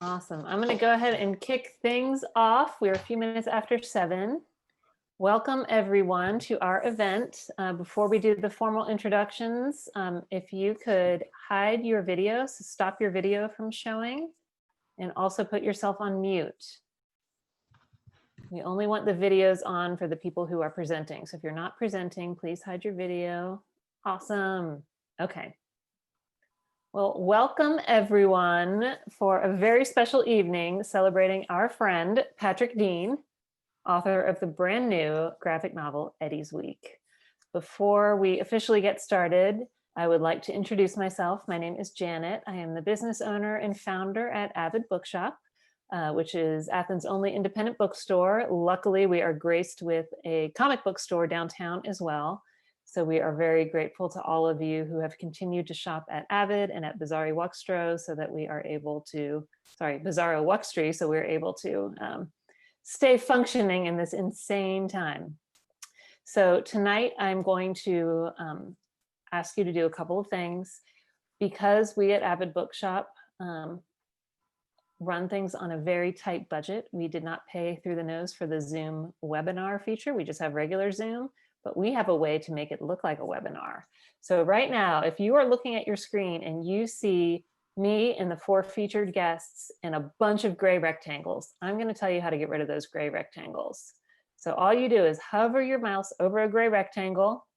Awesome. I'm going to go ahead and kick things off. We're a few minutes after 7. Welcome everyone to our event. Before we do the formal introductions, if you could hide your video, so stop your video from showing, and also put yourself on mute. We only want the videos on for the people who are presenting. So if you're not presenting, please hide your video. Awesome. Okay. Well, welcome everyone for a very special evening celebrating our friend, Patrick Dean, author of the brand new graphic novel, Eddie's Week. Before we officially get started, I would like to introduce myself. My name is Janet. I am the business owner and founder at Avid Bookshop, which is Athens' only independent bookstore. Luckily, we are graced with a comic book store downtown as well. So we are very grateful to all of you who have continued to shop at Avid and at Bizarro Wuxtro so that we are able to, Bizarro Wuxtry, so we're able to stay functioning in this insane time. So tonight I'm going to ask you to do a couple of things. Because we at Avid Bookshop run things on a very tight budget, we did not pay through the nose for the Zoom webinar feature. We just have regular Zoom, but we have a way to make it look like a webinar. So right now, if you are looking at your screen and you see me and the 4 featured guests and a bunch of gray rectangles, I'm going to tell you how to get rid of those gray rectangles. So all you do is hover your mouse over a gray rectangle,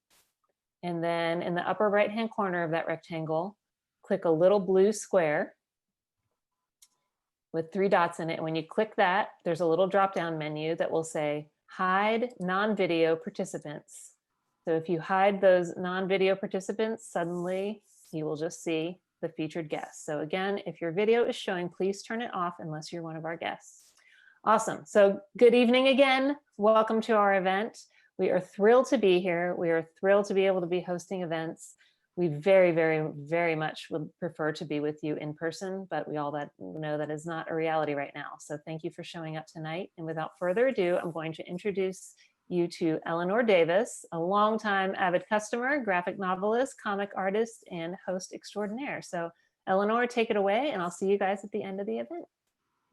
and then in the upper right-hand corner of that rectangle, click a little blue square with 3 dots in it. And when you click that, there's a little drop-down menu that will say hide non-video participants. So if you hide those non-video participants, suddenly you will just see the featured guests. So again, if your video is showing, please turn it off unless you're one of our guests. Awesome. So good evening again. Welcome to our event. We are thrilled to be here. We are thrilled to be able to be hosting events. We very, very, very much would prefer to be with you in person, but we all know that is not a reality right now. So thank you for showing up tonight. And without further ado, I'm going to introduce you to Eleanor Davis, a longtime Avid customer, graphic novelist, comic artist, and host extraordinaire. So Eleanor, take it away, and I'll see you guys at the end of the event.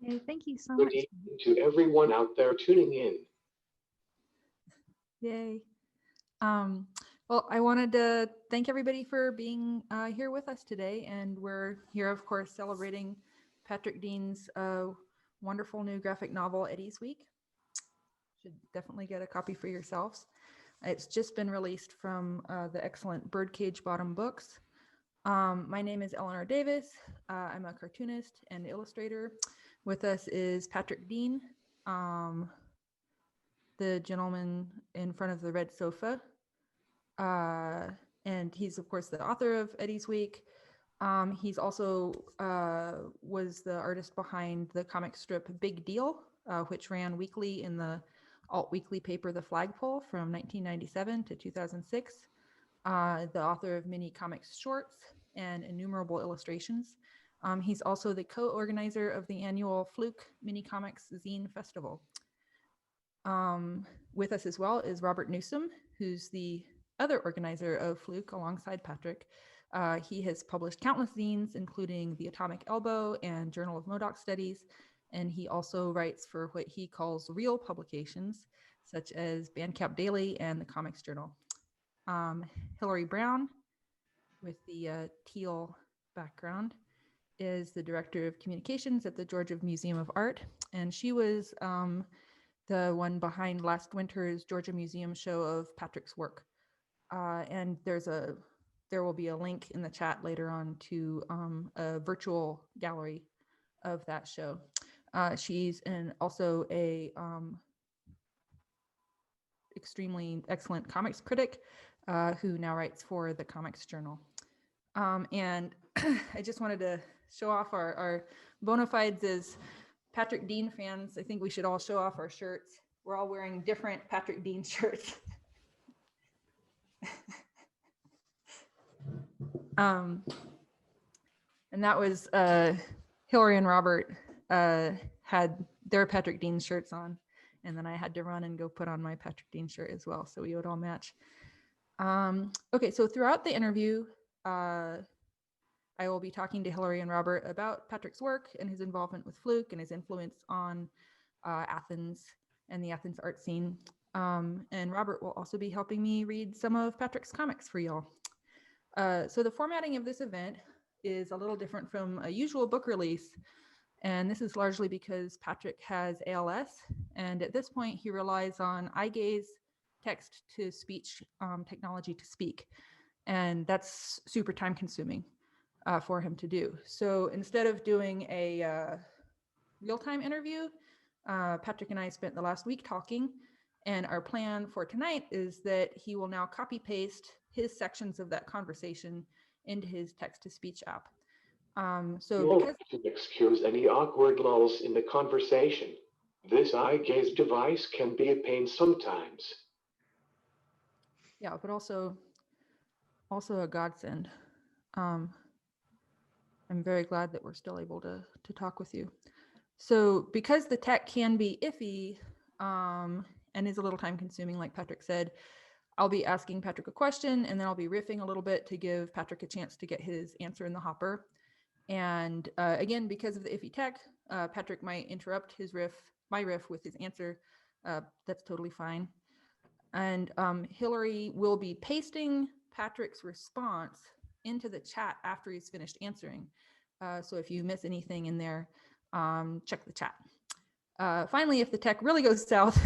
Yay, thank you so much. Good evening to everyone out there tuning in. Yay. Well, I wanted to thank everybody for being here with us today. And we're here, of course, celebrating Patrick Dean's wonderful new graphic novel, Eddie's Week. Should definitely get a copy for yourselves. It's just been released from the excellent Birdcage Bottom Books. My name is Eleanor Davis. I'm a cartoonist and illustrator. With us is Patrick Dean, the gentleman in front of the red sofa. And he's, of course, the author of Eddie's Week. He's also was the artist behind the comic strip Big Deal, which ran weekly in the alt-weekly paper The Flagpole from 1997 to 2006. The author of many comics shorts and innumerable illustrations. He's also the co-organizer of the annual Fluke Mini Comics Zine Festival. With us as well is Robert Newsom, who's the other organizer of Fluke alongside Patrick. He has published countless zines, including The Atomic Elbow and Journal of Modoc Studies, and he also writes for what he calls real publications, such as Bandcamp Daily and the Comics Journal. Hillary Brown, with the teal background, is the director of communications at the Georgia Museum of Art, and she was the one behind last winter's Georgia Museum show of Patrick's work. And there will be a link in the chat later on to a virtual gallery of that show. She's also a extremely excellent comics critic who now writes for the Comics Journal. And I just wanted to show off our bona fides as Patrick Dean fans. I think we should all show off our shirts. We're all wearing different Patrick Dean shirts. And that was Hillary and Robert had their Patrick Dean shirts on, and then I had to run and go put on my Patrick Dean shirt as well, so we would all match. Okay, so throughout the interview, I will be talking to Hillary and Robert about Patrick's work and his involvement with Fluke and his influence on Athens and the Athens art scene. And Robert will also be helping me read some of Patrick's comics for y'all. So the formatting of this event is a little different from a usual book release. And this is largely because Patrick has ALS. And at this point, he relies on eye gaze, text to speech technology to speak. And that's super time consuming for him to do. So instead of doing a real-time interview, Patrick and I spent the last week talking, and our plan for tonight is that he will now copy paste his sections of that conversation into his text-to-speech app. So You because have to excuse any awkward lulls in the conversation. This eye gaze device can be a pain sometimes. yeah, but also a godsend. I'm very glad that we're still able to talk with you. So because the tech can be iffy and is a little time consuming, like Patrick said, I'll be asking Patrick a question and then I'll be riffing a little bit to give Patrick a chance to get his answer in the hopper. And again, because of the iffy tech, Patrick might interrupt my riff with his answer. That's totally fine. And Hillary will be pasting Patrick's response into the chat after he's finished answering. So if you miss anything in there, check the chat. Finally, if the tech really goes south,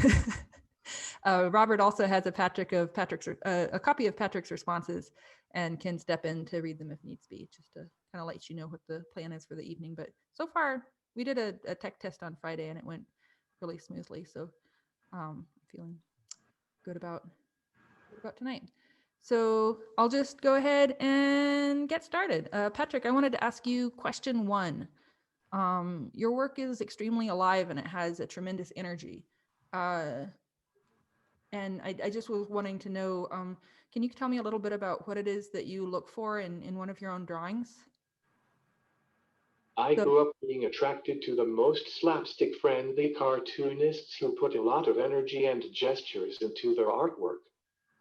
Robert also has a copy of Patrick's responses and can step in to read them if needs be, just to kind of let you know what the plan is for the evening. But so far, we did a tech test on Friday and it went really smoothly. So feeling good about tonight. So I'll just go ahead and get started. Patrick, I wanted to ask you question 1. Your work is extremely alive and it has a tremendous energy. And I just was wanting to know, can you tell me a little bit about what it is that you look for in one of your own drawings? I grew up being attracted to the most slapstick-friendly cartoonists who put a lot of energy and gestures into their artwork.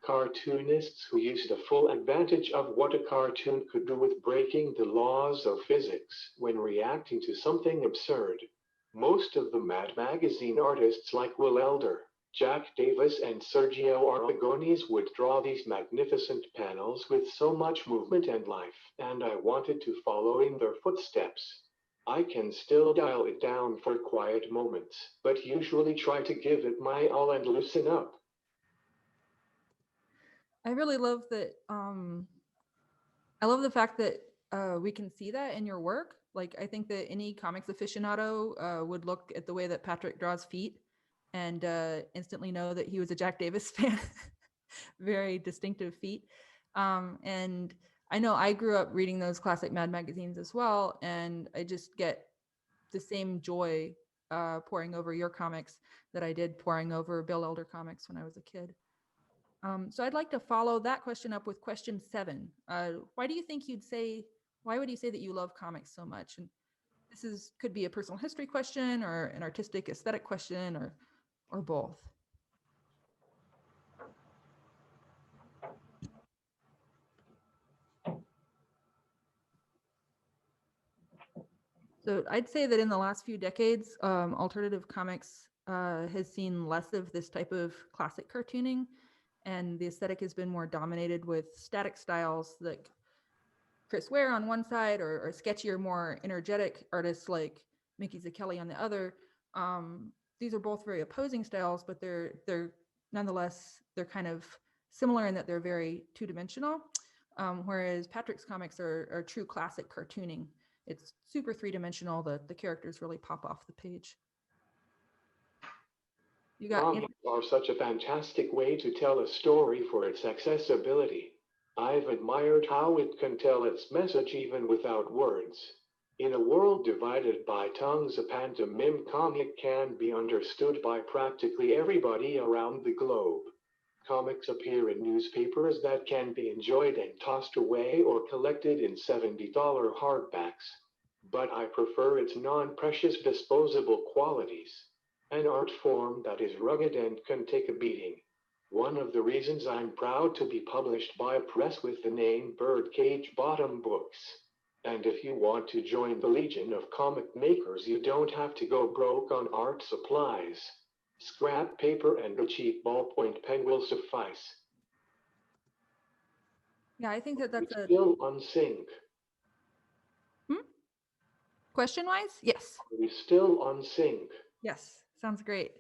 Cartoonists who used the full advantage of what a cartoon could do with breaking the laws of physics when reacting to something absurd. Most of the Mad Magazine artists like Will Elder, Jack Davis, and Sergio Aragonés would draw these magnificent panels with so much movement and life, and I wanted to follow in their footsteps. I can still dial it down for quiet moments, but usually try to give it my all and loosen up. I really love that. I love the fact that we can see that in your work. Like, I think that any comics aficionado would look at the way that Patrick draws feet and instantly know that he was a Jack Davis fan. Very distinctive feet. And I know I grew up reading those classic Mad magazines as well, and I just get the same joy poring over your comics that I did poring over Bill Elder comics when I was a kid. So I'd like to follow that question up with question 7. Why would you say that you love comics so much? And this could be a personal history question or an artistic aesthetic question or both. So I'd say that in the last few decades, alternative comics has seen less of this type of classic cartooning, and the aesthetic has been more dominated with static styles like Chris Ware on one side or sketchier, more energetic artists like Mickey Zucchelli on the other. These are both very opposing styles, but they're nonetheless, they're kind of similar in that they're very two-dimensional, whereas Patrick's comics are true classic cartooning. It's super three-dimensional. The characters really pop off the page. Comics are such a fantastic way to tell a story for its accessibility. I've admired how it can tell its message even without words. In a world divided by tongues, a pantomime comic can be understood by practically everybody around the globe. Comics appear in newspapers that can be enjoyed and tossed away or collected in $70 hardbacks. But I prefer its non-precious disposable qualities. An art form that is rugged and can take a beating. One of the reasons I'm proud to be published by a press with the name Birdcage Bottom Books. And if you want to join the Legion of Comic Makers, you don't have to go broke on art supplies. Scrap paper and a cheap ballpoint pen will suffice. Yeah, I think that that's We're a still on sync. question-wise. Yes. We're still on sync. Yes. Sounds great.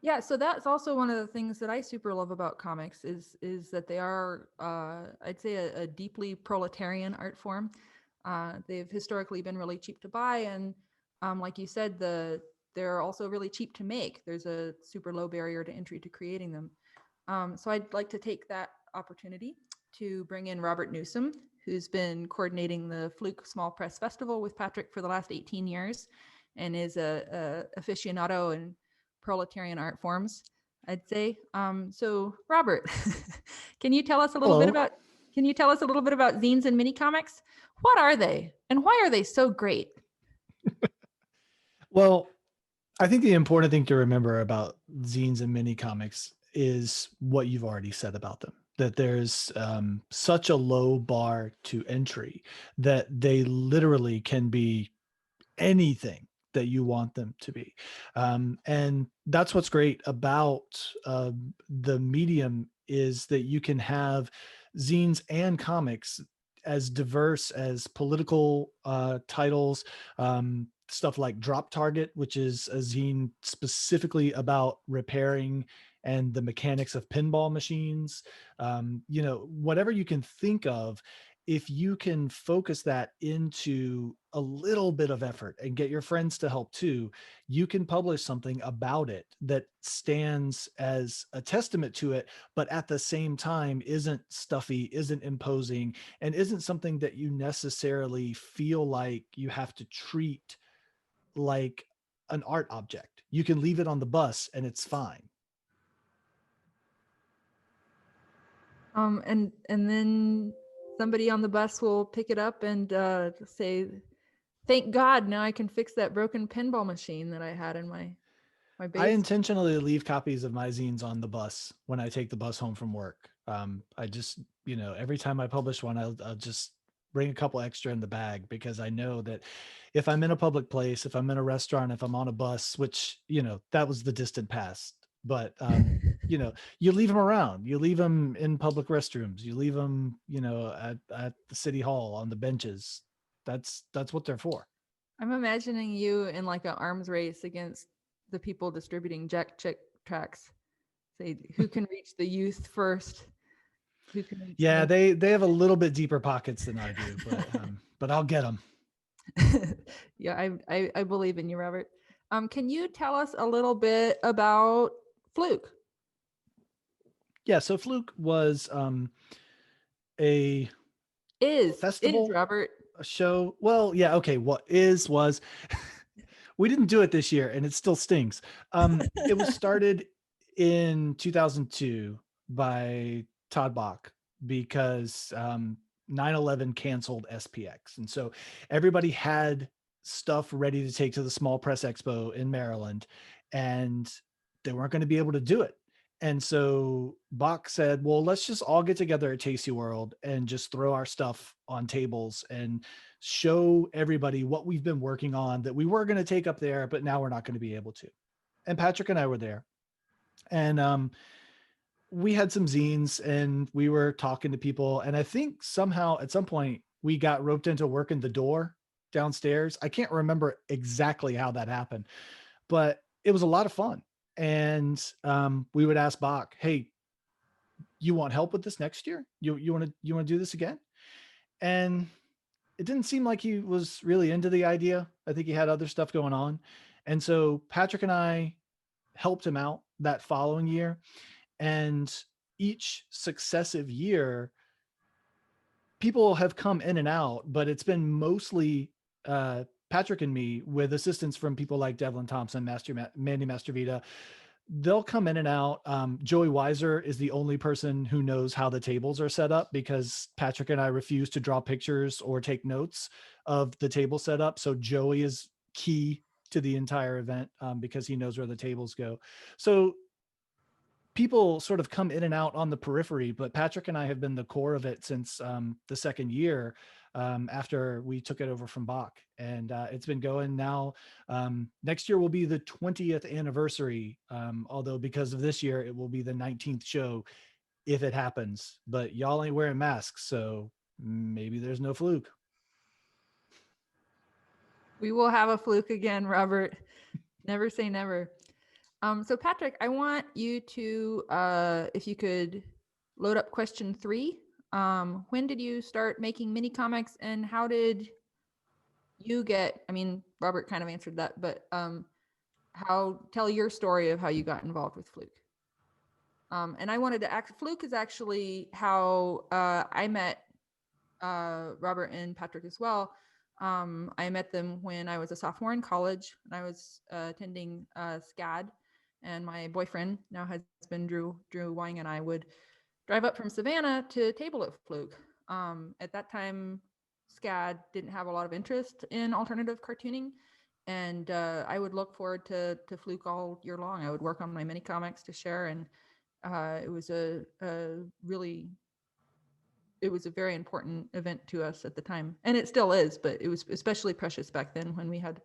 Yeah, so that's also one of the things that I super love about comics is that they are, I'd say, a deeply proletarian art form. They've historically been really cheap to buy, and like you said, they're also really cheap to make. There's a super low barrier to entry to creating them. So I'd like to take that opportunity to bring in Robert Newsom, who's been coordinating the Fluke Small Press Festival with Patrick for the last 18 years, and is a aficionado in proletarian art forms, I'd say. So Robert, can you tell us a little bit Hello. about zines and mini comics? What are they, and why are they so great? Well, I think the important thing to remember about zines and mini comics is what you've already said about them, that there's such a low bar to entry that they literally can be anything that you want them to be. And that's what's great about the medium, is that you can have zines and comics as diverse as political titles, stuff like Drop Target, which is a zine specifically about repairing and the mechanics of pinball machines. Whatever you can think of, if you can focus that into a little bit of effort and get your friends to help too, you can publish something about it that stands as a testament to it, but at the same time isn't stuffy, isn't imposing, and isn't something that you necessarily feel like you have to treat like an art object. You can leave it on the bus and it's fine. And then somebody on the bus will pick it up and say, "Thank God, now I can fix that broken pinball machine that I had in my I basement." intentionally leave copies of my zines on the bus when I take the bus home from work. I just, every time I publish one, I'll just bring a couple extra in the bag, because I know that if I'm in a public place, if I'm in a restaurant, if I'm on a bus, which, that was the distant past, but, you leave them around, you leave them in public restrooms, you leave them, at the city hall on the benches. That's what they're for. I'm imagining you in like an arms race against the people distributing Jack Chick tracks. Say, who can reach the youth first? Who can reach Yeah, the- they have a little bit deeper pockets than I do, but I'll get them. Yeah, I believe in you, Robert. Can you tell us a little bit about Fluke? Yeah, so Fluke was a Is festival, Robert? a show. Well, yeah, okay. What was we didn't do it this year, and it still stings. It was started in 2002 by Todd Bach, because 9/11 canceled SPX, and so everybody had stuff ready to take to the Small Press Expo in Maryland, and they weren't going to be able to do it. And so Bach said, well, let's just all get together at Tasty World and just throw our stuff on tables and show everybody what we've been working on that we were going to take up there, but now we're not going to be able to. And Patrick and I were there. And we had some zines and we were talking to people. And I think somehow at some point we got roped into working the door downstairs. I can't remember exactly how that happened, but it was a lot of fun. And we would ask Bach, hey, you want help with this next year? You want to do this again? And it didn't seem like he was really into the idea. I think he had other stuff going on. And so Patrick and I helped him out that following year. And each successive year, people have come in and out, but it's been mostly Patrick and me, with assistance from people like Devlin Thompson, Mandy Mastervita. They'll come in and out. Joey Weiser is the only person who knows how the tables are set up, because Patrick and I refuse to draw pictures or take notes of the table setup. So Joey is key to the entire event, because he knows where the tables go. So people sort of come in and out on the periphery, but Patrick and I have been the core of it since the second year after we took it over from Bach. And it's been going now. Next year will be the 20th anniversary, although because of this year, it will be the 19th show if it happens. But y'all ain't wearing masks, so maybe there's no Fluke. We will have a Fluke again, Robert. Never say never. So Patrick, I want you to, if you could load up question 3. When did you start making mini comics, and how did you get, I mean, Robert kind of answered that, but tell your story of how you got involved with Fluke. And I wanted to Fluke is actually how I met Robert and Patrick as well. I met them when I was a sophomore in college, and I was attending SCAD, and my boyfriend, now husband Drew Wang, and I would drive up from Savannah to table at Fluke. At that time, SCAD didn't have a lot of interest in alternative cartooning, and I would look forward to Fluke all year long. I would work on my mini comics to share, and it was a very important event to us at the time, and it still is, but it was especially precious back then when we had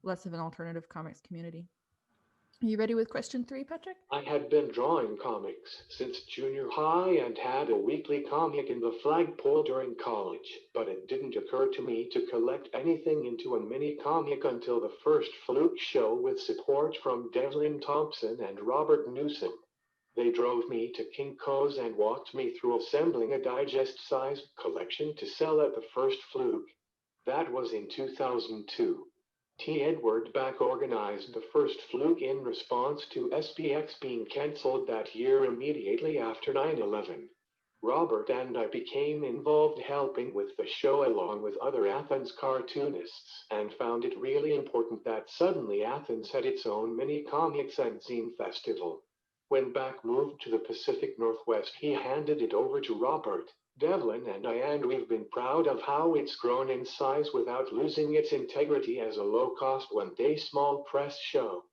less of an alternative comics community. Are you ready with question 3, Patrick? I had been drawing comics since junior high and had a weekly comic in the flagpole during college, but it didn't occur to me to collect anything into a mini comic until the first Fluke show with support from Devlin Thompson and Robert Newsom. They drove me to Kinko's and walked me through assembling a digest-sized collection to sell at the first Fluke. That was in 2002. T. Edward Bach organized the first Fluke in response to SPX being cancelled that year immediately after 9/11. Robert and I became involved helping with the show along with other Athens cartoonists, and found it really important that suddenly Athens had its own mini comics and zine festival. When Bach moved to the Pacific Northwest, he handed it over to Robert, Devlin, and I, and we've been proud of how it's grown in size without losing its integrity as a low-cost, one-day small press show.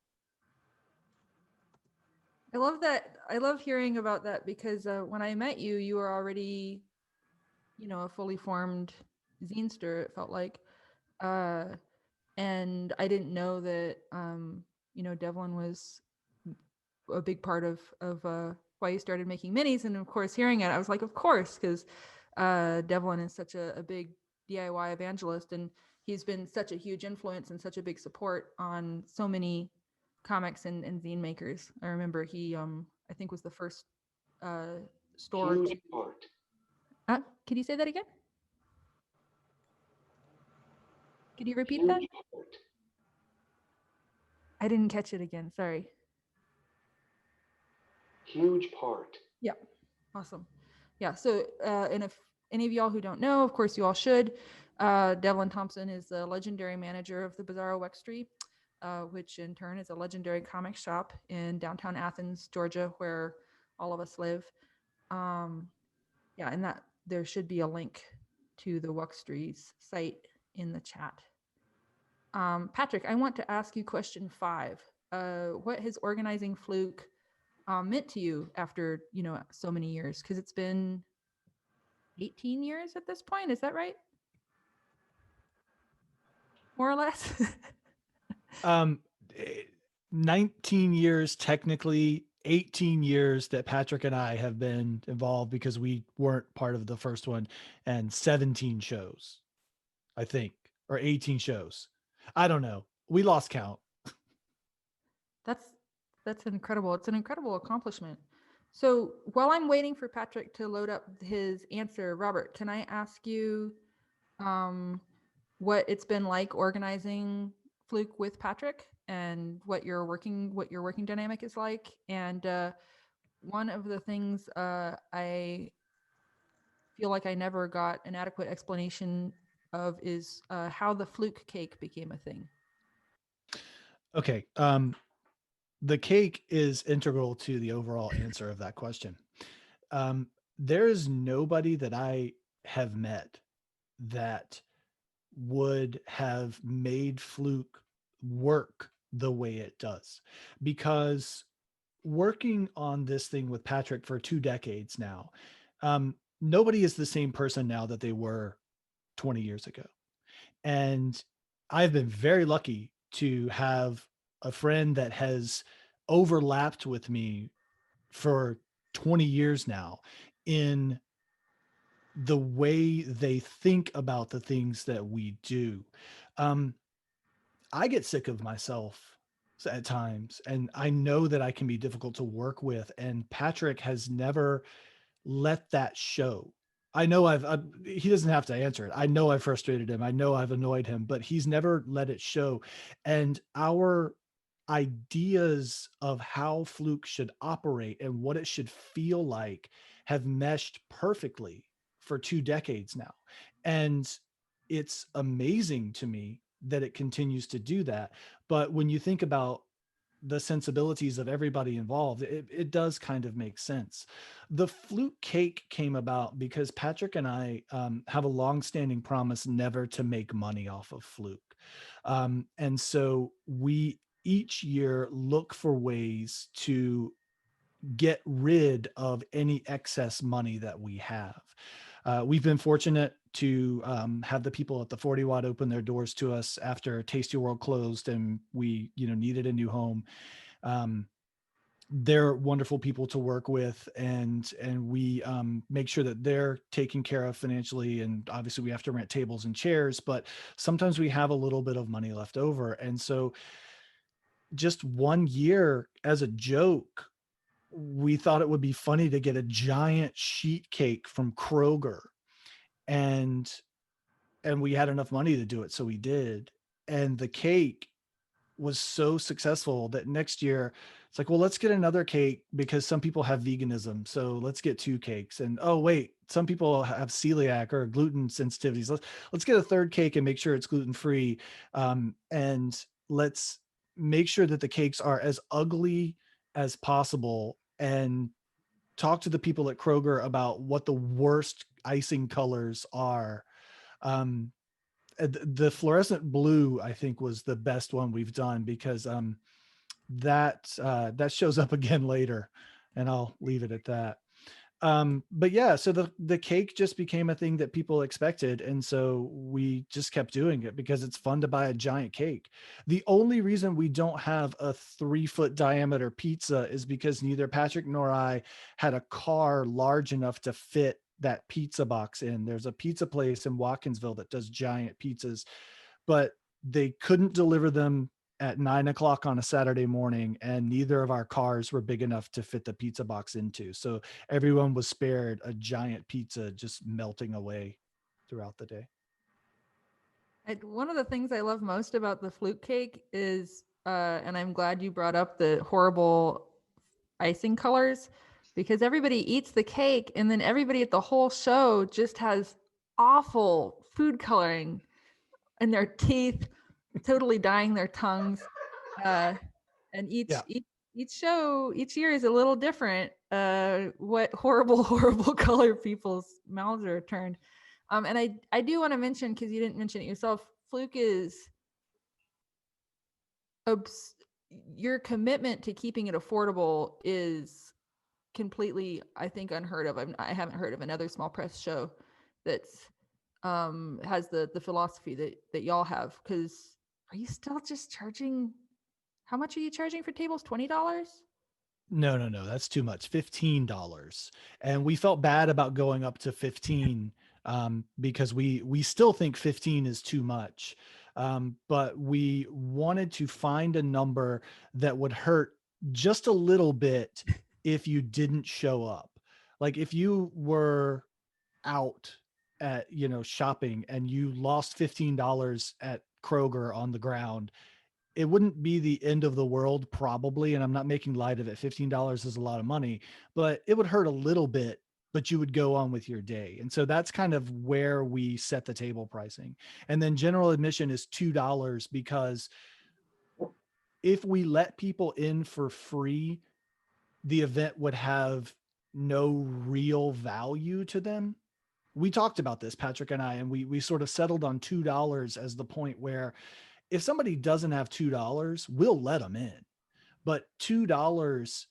I love that. I love hearing about that, because when I met you, you were already, a fully formed zinester, it felt like. And I didn't know that, Devlin was a big part of why you started making minis. And of course, hearing it, I was like, of course, because Devlin is such a big DIY evangelist, and he's been such a huge influence and such a big support on so many comics and zine makers. I remember he, I think, was the first store. Huge part. Could you say that again? Could you repeat Huge that? part. I didn't catch it again. Sorry. Huge part. Yeah. Awesome. Yeah. So, and if any of y'all who don't know, of course you all should, Devlin Thompson is the legendary manager of the Bizarro Wextree, which in turn is a legendary comic shop in downtown Athens, Georgia, where all of us live. And that there should be a link to the Wextree's site in the chat. Patrick, I want to ask you question 5. What has organizing Fluke meant to you after, so many years? Because it's been 18 years at this point. Is that right? More or less? 19 years, technically 18 years that Patrick and I have been involved because we weren't part of the first one, and 17 shows, I think, or 18 shows. I don't know. We lost count. That's incredible. It's an incredible accomplishment. So while I'm waiting for Patrick to load up his answer, Robert, can I ask you what it's been like organizing Fluke with Patrick, and what your working dynamic is like? And one of the things I feel like I never got an adequate explanation of is how the Fluke cake became a thing. Okay. The cake is integral to the overall answer of that question. There is nobody that I have met that would have made Fluke work the way it does, because working on this thing with Patrick for 2 decades now, nobody is the same person now that they were 20 years ago. And I've been very lucky to have a friend that has overlapped with me for 20 years now in the way they think about the things that we do. Um, I get sick of myself at times, and I know that I can be difficult to work with. And Patrick has never let that show. I know he doesn't have to answer it. I know I've frustrated him. I know I've annoyed him, but he's never let it show. And our ideas of how Fluke should operate and what it should feel like have meshed perfectly for 2 decades now. And it's amazing to me that it continues to do that. But when you think about the sensibilities of everybody involved, it does kind of make sense. The Fluke cake came about because Patrick and I have a long-standing promise never to make money off of Fluke. And so we each year look for ways to get rid of any excess money that we have. We've been fortunate to have the people at the 40 Watt open their doors to us after Tasty World closed and we, needed a new home. They're wonderful people to work with, and we make sure that they're taken care of financially. And obviously we have to rent tables and chairs, but sometimes we have a little bit of money left over. And so just one year, as a joke, we thought it would be funny to get a giant sheet cake from Kroger, and we had enough money to do it, so we did. And the cake was so successful that next year it's like, well, let's get another cake because some people have veganism, so let's get 2 cakes. And oh wait, some people have celiac or gluten sensitivities, let's get a third cake and make sure it's gluten free. And let's make sure that the cakes are as ugly as possible, and talk to the people at Kroger about what the worst icing colors are. um the fluorescent blue, I think, was the best one we've done, because that shows up again later, and I'll leave it at that. But yeah, so the cake just became a thing that people expected, and so we just kept doing it because it's fun to buy a giant cake. The only reason we don't have a 3-foot diameter pizza is because neither Patrick nor I had a car large enough to fit that pizza box in. There's a pizza place in Watkinsville that does giant pizzas, but they couldn't deliver them at 9 o'clock on a Saturday morning, and neither of our cars were big enough to fit the pizza box into. So everyone was spared a giant pizza just melting away throughout the day. One of the things I love most about the Fluke cake is, and I'm glad you brought up the horrible icing colors, because everybody eats the cake and then everybody at the whole show just has awful food coloring in their teeth, totally dyeing their tongues. And each show each year is a little different. What horrible color people's mouths are turned. And I do want to mention, because you didn't mention it yourself, Fluke is your commitment to keeping it affordable is completely, I think, unheard of. I haven't heard of another small press show that's has the philosophy that y'all have. Because are you still just charging? How much are you charging for tables? $20? No, that's too much. $15. And we felt bad about going up to 15, because we still think 15 is too much. But we wanted to find a number that would hurt just a little bit if you didn't show up. Like if you were out at, shopping, and you lost $15 at Kroger on the ground, it wouldn't be the end of the world, probably. And I'm not making light of it. $15 is a lot of money, but it would hurt a little bit, but you would go on with your day. And so that's kind of where we set the table pricing. And then general admission is $2, because if we let people in for free, the event would have no real value to them. We talked about this, Patrick and I, and we sort of settled on $2 as the point where if somebody doesn't have $2, we'll let them in. But $2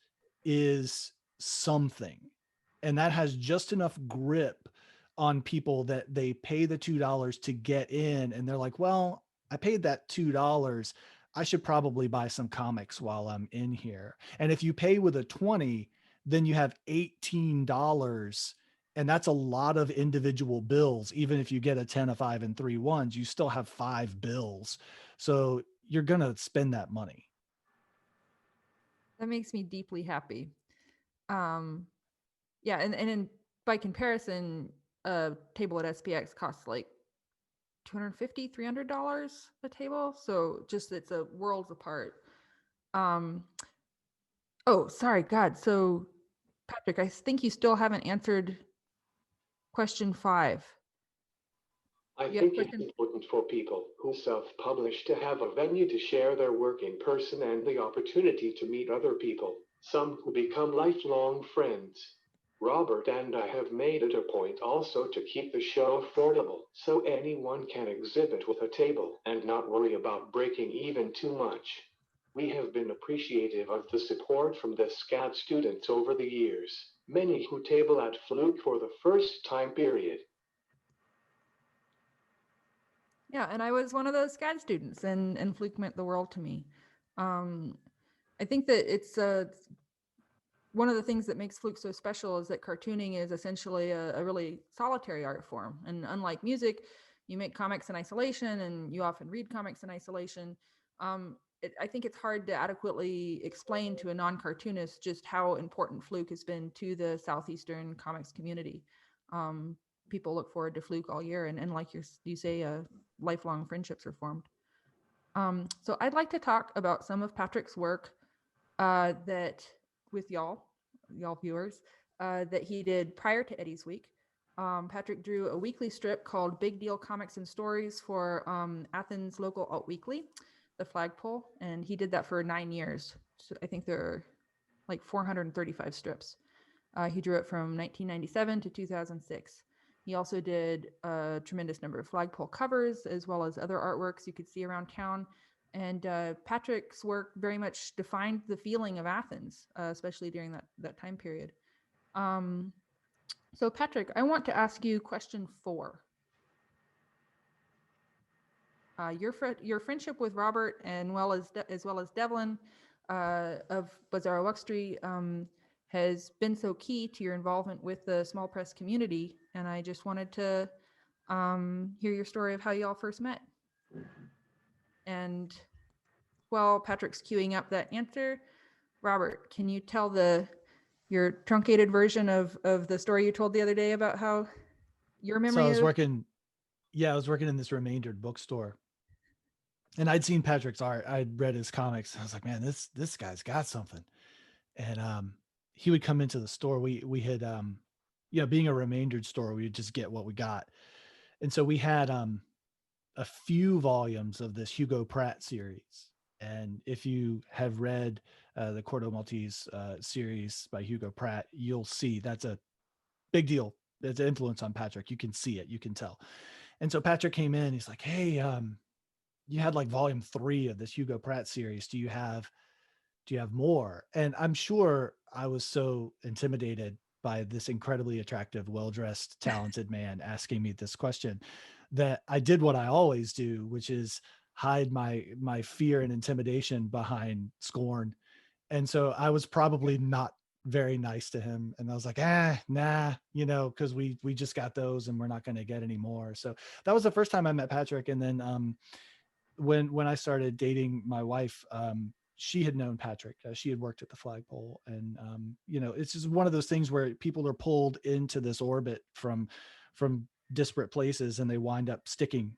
is something. And that has just enough grip on people that they pay the $2 to get in. And they're like, well, I paid that $2. I should probably buy some comics while I'm in here. And if you pay with a 20, then you have $18. And that's a lot of individual bills. Even if you get a 10, a 5, and 3 ones, you still have 5 bills. So you're going to spend that money. That makes me deeply happy. Yeah, and by comparison, a table at SPX costs like $250, $300 a table. So just it's a worlds apart. Oh, sorry, God. So Patrick, I think you still haven't answered question 5. I You have think a it's question? important for people who self-publish to have a venue to share their work in person and the opportunity to meet other people, some who become lifelong friends. Robert and I have made it a point also to keep the show affordable so anyone can exhibit with a table and not worry about breaking even too much. We have been appreciative of the support from the SCAD students over the years, many who table at Fluke for the first time period. Yeah, and I was one of those SCAD students, and Fluke meant the world to me. I think that it's one of the things that makes Fluke so special is that cartooning is essentially a really solitary art form. And unlike music, you make comics in isolation and you often read comics in isolation. I think it's hard to adequately explain to a non-cartoonist just how important Fluke has been to the Southeastern comics community. People look forward to Fluke all year, and like you say, lifelong friendships are formed. So I'd like to talk about some of Patrick's work that with y'all viewers, that he did prior to Eddie's Week. Patrick drew a weekly strip called Big Deal Comics and Stories for Athens local alt weekly, the Flagpole, and he did that for 9 years. So I think there are like 435 strips. He drew it from 1997 to 2006. He also did a tremendous number of Flagpole covers, as well as other artworks you could see around town. And Patrick's work very much defined the feeling of Athens, especially during that time period. So Patrick, I want to ask you question 4. Your friendship with Robert and as well as Devlin of Bizarro Wuxtree has been so key to your involvement with the small press community, and I just wanted to hear your story of how you all first met. And while Patrick's queuing up that answer, Robert, can you tell your truncated version of the story you told the other day about how your memory So I was of... working in this remaindered bookstore, and I'd seen Patrick's art. I'd read his comics. I was like, man, this guy's got something. And he would come into the store. We had being a remaindered store, we would just get what we got. And so we had a few volumes of this Hugo Pratt series. And if you have read the Corto Maltese series by Hugo Pratt, you'll see that's a big deal. It's an influence on Patrick. You can see it, you can tell. And so Patrick came in, he's like, hey, you had like volume 3 of this Hugo Pratt series. Do you have more? And I'm sure I was so intimidated by this incredibly attractive, well-dressed, talented man asking me this question that I did what I always do, which is hide my fear and intimidation behind scorn. And so I was probably not very nice to him. And I was like, nah, because we just got those and we're not going to get any more. So that was the first time I met Patrick. And then when I started dating my wife, she had known Patrick. She had worked at the Flagpole, and it's just one of those things where people are pulled into this orbit from disparate places, and they wind up sticking,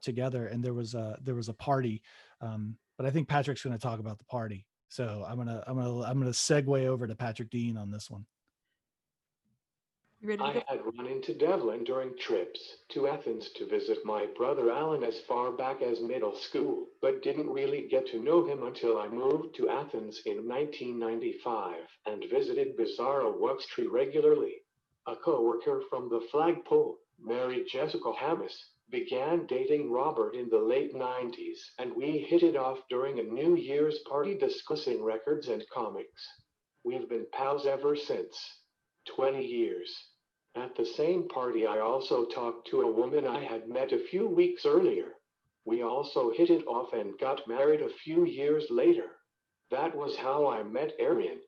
together. And there was a party, but I think Patrick's going to talk about the party. So I'm gonna segue over to Patrick Dean on this one. You ready to I go? had run into Devlin during trips to Athens to visit my brother Alan as far back as middle school, but didn't really get to know him until I moved to Athens in 1995 and visited Bizarro Wuxtree regularly. A co-worker from the Flagpole, Mary Jessica Hammis, began dating Robert in the late 90s, and we hit it off during a New Year's party discussing records and comics. We've been pals ever since. 20 years. At the same party, I also talked to a woman I had met a few weeks earlier. We also hit it off and got married a few years later. That was how I met Arian.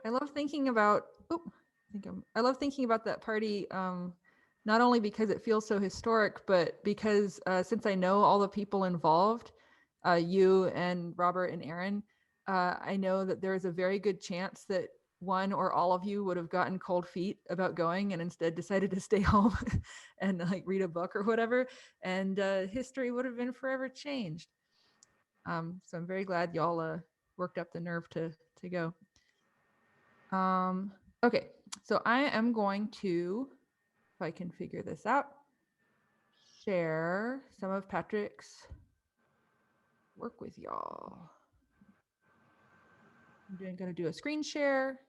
I love thinking about. I love thinking about that party. Not only because it feels so historic, but because since I know all the people involved, you and Robert and Aaron, I know that there is a very good chance that one or all of you would have gotten cold feet about going and instead decided to stay home and like read a book or whatever, and history would have been forever changed. So I'm very glad y'all worked up the nerve to go. Okay, so I am going to, if I can figure this out, share some of Patrick's work with y'all. I'm going to do a screen share.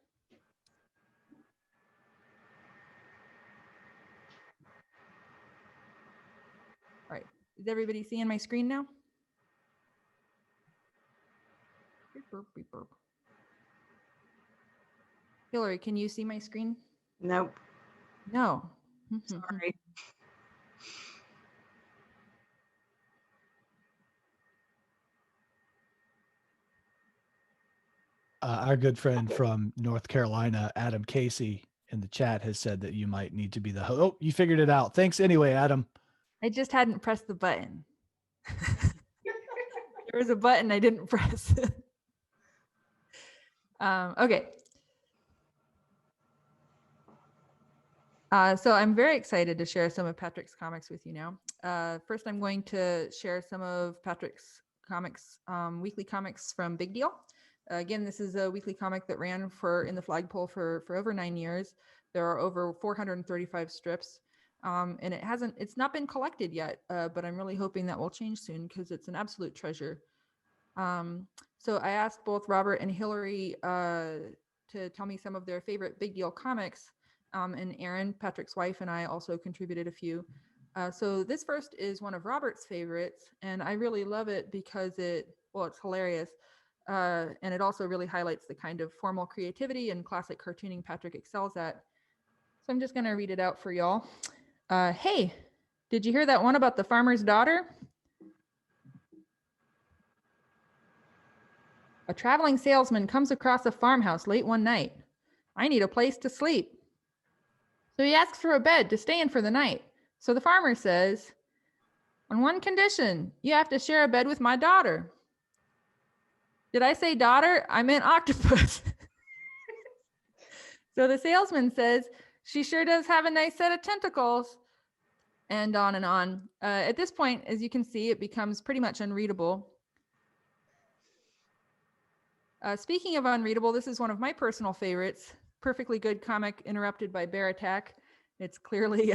All right, is everybody seeing my screen now? Beep, burp, beep, burp. Hillary, can you see my screen? Nope. No. Sorry. Our good friend from North Carolina, Adam Casey, in the chat has said that you might need to be the host. Oh, you figured it out. Thanks anyway, Adam. I just hadn't pressed the button. There was a button I didn't press. Okay. So I'm very excited to share some of Patrick's comics with you now. First, I'm going to share some of Patrick's comics, weekly comics from Big Deal. Again, this is a weekly comic that ran in the flagpole for over 9 years. There are over 435 strips, and it's not been collected yet, but I'm really hoping that will change soon because it's an absolute treasure. So I asked both Robert and Hillary to tell me some of their favorite Big Deal comics, and Erin, Patrick's wife, and I also contributed a few. So this first is one of Robert's favorites, and I really love it because it's hilarious. And it also really highlights the kind of formal creativity and classic cartooning Patrick excels at. So I'm just going to read it out for y'all. Hey, did you hear that one about the farmer's daughter? A traveling salesman comes across a farmhouse late one night. I need a place to sleep. So he asks for a bed to stay in for the night. So the farmer says, on one condition, you have to share a bed with my daughter. Did I say daughter? I meant octopus. So the salesman says, she sure does have a nice set of tentacles. And on and on. At this point, as you can see, it becomes pretty much unreadable. Speaking of unreadable, this is one of my personal favorites. Perfectly good comic interrupted by bear attack. It's clearly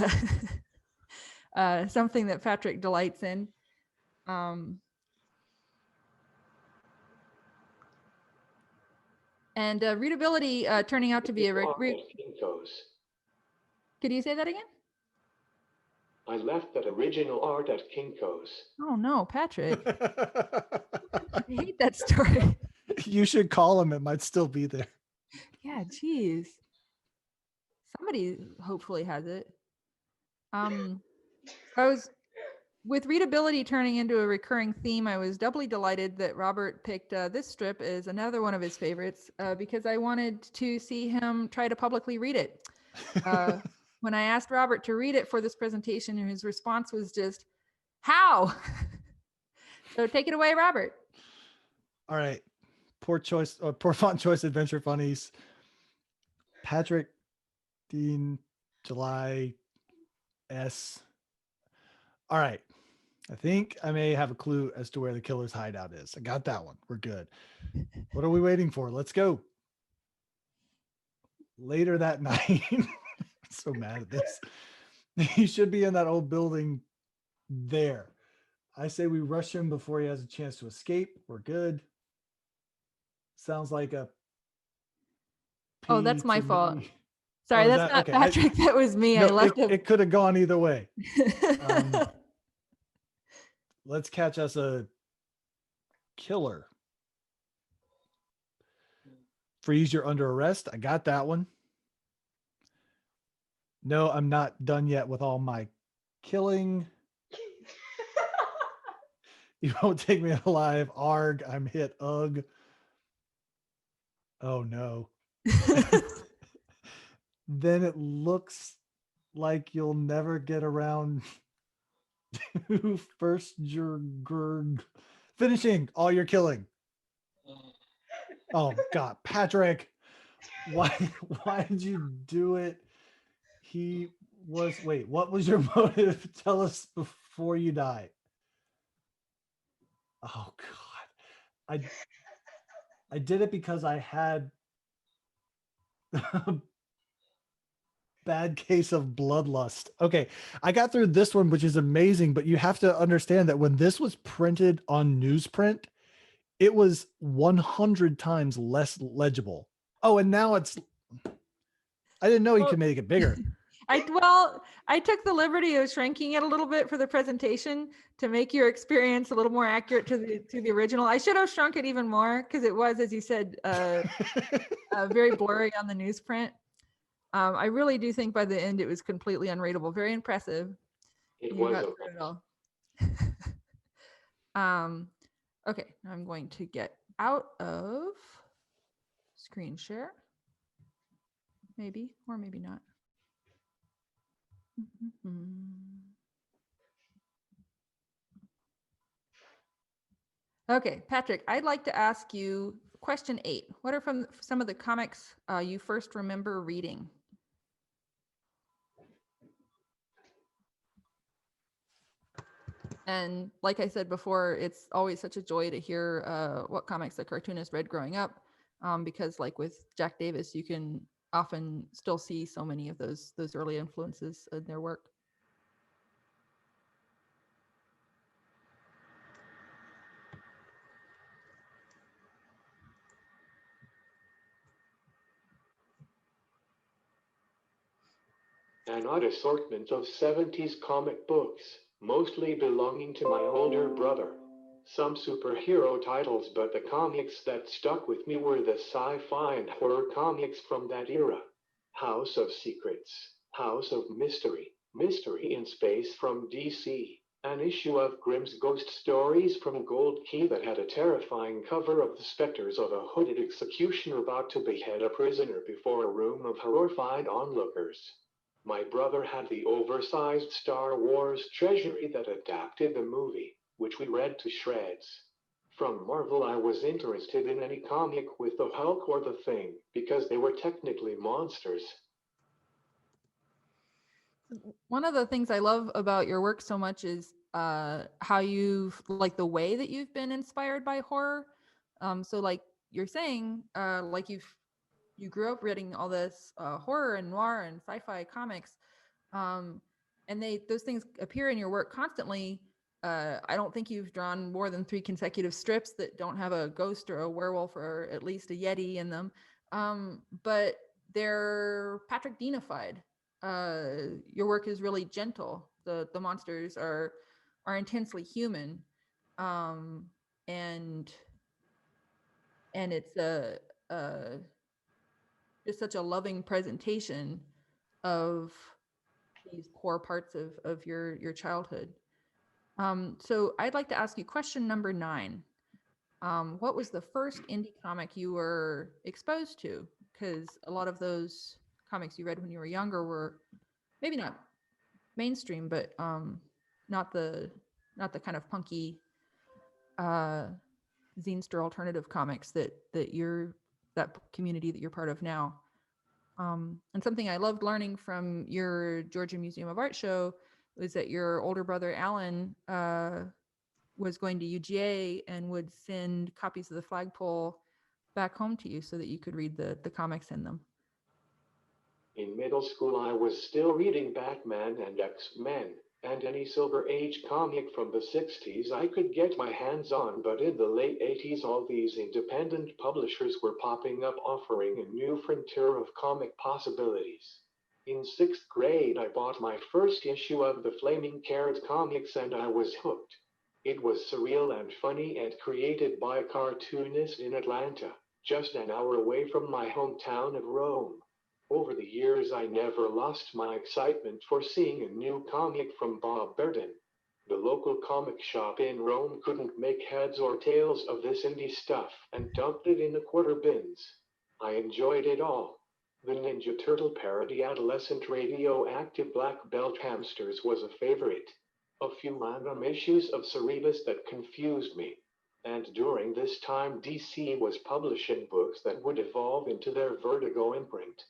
something that Patrick delights in. And readability turning out to be a... Could you say that again? I left that original art at Kinko's. Oh no, Patrick. I hate that story. You should call him. It might still be there. Yeah, geez. Somebody hopefully has it. With readability turning into a recurring theme, I was doubly delighted that Robert picked this strip as another one of his favorites because I wanted to see him try to publicly read it. When I asked Robert to read it for this presentation, his response was just, how? So take it away, Robert. All right. Poor font choice, Adventure Funnies. Patrick Dean, July S. All right. I think I may have a clue as to where the killer's hideout is. I got that one. We're good. What are we waiting for? Let's go. Later that night. I'm so mad at this. He should be in that old building there. I say we rush him before he has a chance to escape. We're good. Sounds like a Oh, that's my fault. me. Sorry, Oh, that's not okay. Patrick. That was me. No, I left it could have gone either way. Let's catch us a killer. Freeze, you're under arrest. I got that one. No, I'm not done yet with all my killing. You won't take me alive. Arg, I'm hit. Ugh. Oh no. Then it looks like you'll never get around to finishing all your killing. Oh God, Patrick, why did you do it? He was, wait, what was your motive? Tell us before you die. Oh God. I did it because I had a bad case of bloodlust. Okay, I got through this one, which is amazing, but you have to understand that when this was printed on newsprint, it was 100 times less legible. Oh, and now it's, I didn't know you could make it bigger. I took the liberty of shrinking it a little bit for the presentation to make your experience a little more accurate to the original. I should have shrunk it even more because it was, as you said, very blurry on the newsprint. I really do think by the end it was completely unreadable. Very impressive. It You was got a through it all. Okay, I'm going to get out of screen share. Maybe, or maybe not. Okay, Patrick, I'd like to ask you question 8. What are some of the comics you first remember reading? And like I said before, it's always such a joy to hear what comics the cartoonist read growing up, because like with Jack Davis, you can often still see so many of those early influences in their work. an odd assortment of 70s comic books, mostly belonging to my older brother. Some superhero titles, but the comics that stuck with me were the sci-fi and horror comics from that era. House of Secrets, House of Mystery, Mystery in Space from DC, an issue of Grimm's Ghost Stories from Gold Key that had a terrifying cover of the specters of a hooded executioner about to behead a prisoner before a room of horrified onlookers. My brother had the oversized Star Wars treasury that adapted the movie, which we read to shreds. From Marvel, I was interested in any comic with the Hulk or the Thing, because they were technically monsters. One of the things I love about your work so much is how you've, like the way that you've been inspired by horror. So like you're saying, like you grew up reading all this horror and noir and sci-fi comics, and those things appear in your work constantly. I don't think you've drawn more than 3 consecutive strips that don't have a ghost or a werewolf or at least a yeti in them, but they're Patrick Deanified. Your work is really gentle. The monsters are intensely human, and it's just such a loving presentation of these core parts of your childhood. So I'd like to ask you question number 9. What was the first indie comic you were exposed to? Because a lot of those comics you read when you were younger were maybe not mainstream, but not the kind of punky zinester alternative comics that community that you're part of now. And something I loved learning from your Georgia Museum of Art show was that your older brother Alan was going to UGA and would send copies of the Flagpole back home to you so that you could read the comics in them. In middle school, I was still reading Batman and X-Men, and any Silver Age comic from the 60s I could get my hands on, but in the late 80s all these independent publishers were popping up offering a new frontier of comic possibilities. In 6th grade, I bought my first issue of the Flaming Carrot comics and I was hooked. It was surreal and funny and created by a cartoonist in Atlanta, just an hour away from my hometown of Rome. Over the years, I never lost my excitement for seeing a new comic from Bob Burden. The local comic shop in Rome couldn't make heads or tails of this indie stuff and dumped it in the quarter bins. I enjoyed it all. The Ninja Turtle parody adolescent radioactive black belt hamsters was a favorite. A few random issues of Cerebus that confused me. And during this time, DC was publishing books that would evolve into their Vertigo imprint.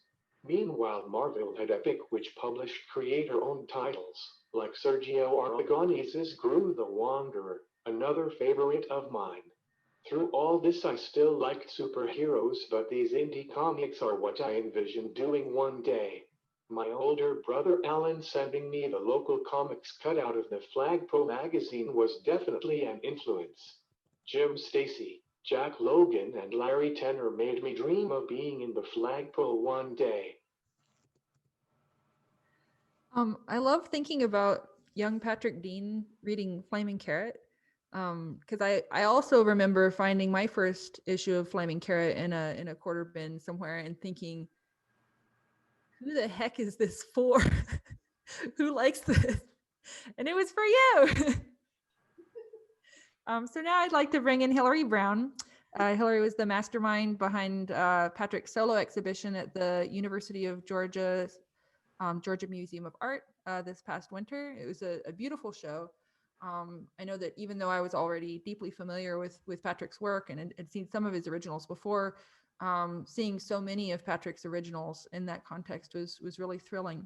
Meanwhile, Marvel had Epic, which published creator-owned titles, like Sergio Aragones's Gru the Wanderer, another favorite of mine. Through all this, I still liked superheroes, but these indie comics are what I envision doing one day. My older brother Alan sending me the local comics cutout of the Flagpole magazine was definitely an influence. Jim Stacy, Jack Logan, and Larry Tenner made me dream of being in the Flagpole one day. I love thinking about young Patrick Dean reading Flaming Carrot, because I also remember finding my first issue of Flaming Carrot in a quarter bin somewhere and thinking, who the heck is this for? Who likes this? And it was for you. So now I'd like to bring in Hillary Brown. Hillary was the mastermind behind Patrick's solo exhibition at the University of Georgia Museum of Art this past winter. It was a beautiful show. I know that even though I was already deeply familiar with Patrick's work and had seen some of his originals before, seeing so many of Patrick's originals in that context was really thrilling.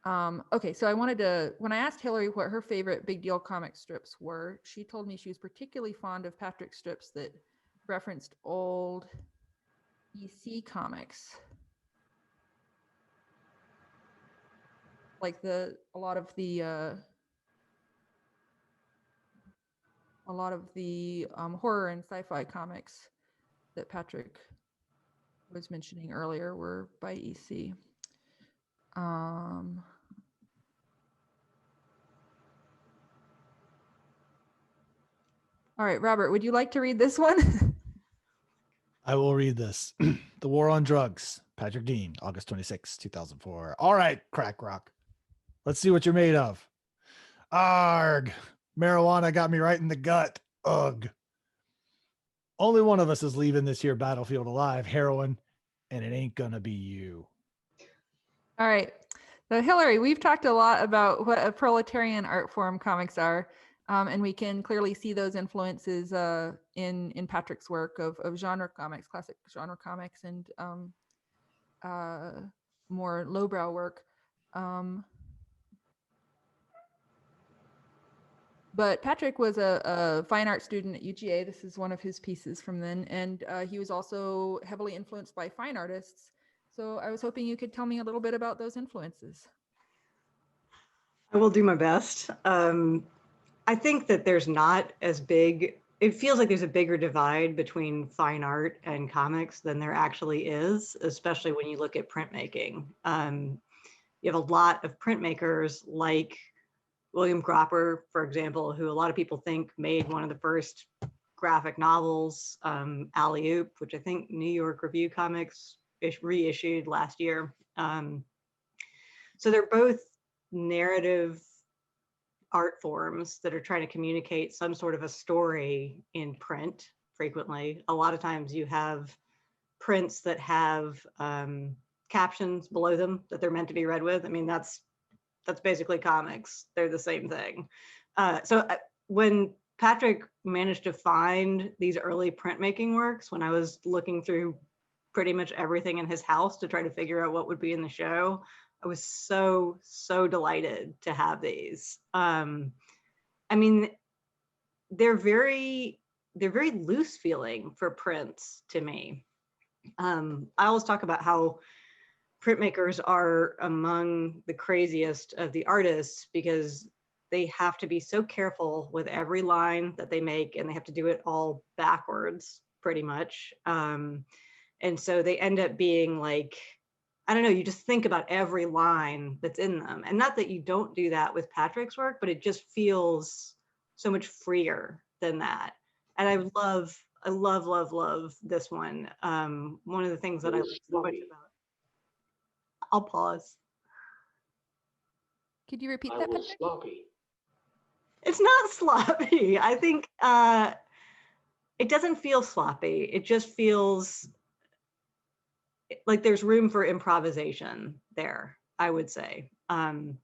Okay, so when I asked Hillary what her favorite Big Deal comic strips were, she told me she was particularly fond of Patrick's strips that referenced old EC comics. Like a lot of the horror and sci-fi comics that Patrick was mentioning earlier were by EC. All right, Robert, would you like to read this one? I will read this. The War on Drugs, Patrick Dean, August 26, 2004. All right, crack rock. Let's see what you're made of. Arg, marijuana got me right in the gut. Ugh. Only one of us is leaving this here battlefield alive, heroin, and it ain't gonna be you. All right. So Hillary, we've talked a lot about what a proletarian art form comics are. And we can clearly see those influences in Patrick's work of genre comics, classic genre comics, and more lowbrow work. But Patrick was a fine art student at UGA. This is one of his pieces from then. And he was also heavily influenced by fine artists. So I was hoping you could tell me a little bit about those influences. I will do my best. I think that there's not as big, it feels like there's a bigger divide between fine art and comics than there actually is, especially when you look at printmaking. You have a lot of printmakers like William Gropper, for example, who a lot of people think made one of the first graphic novels, Alley Oop, which I think New York Review Comics reissued last year. So they're both narrative art forms that are trying to communicate some sort of a story in print frequently. A lot of times you have prints that have captions below them that they're meant to be read with. I mean, that's basically comics. They're the same thing. So when Patrick managed to find these early printmaking works, when I was looking through pretty much everything in his house to try to figure out what would be in the show, I was so delighted to have these. I mean, they're very loose feeling for prints to me. I always talk about how printmakers are among the craziest of the artists because they have to be so careful with every line that they make, and they have to do it all backwards pretty much. And so they end up being like, I don't know, you just think about every line that's in them. And not that you don't do that with Patrick's work, but it just feels so much freer than that. And I love I love, love, love this one. One of the things that I It like is so much sloppy. about. I'll pause. Could you repeat I that, was Patrick? sloppy. It's not sloppy. I think it doesn't feel sloppy. It just feels like there's room for improvisation there, I would say. And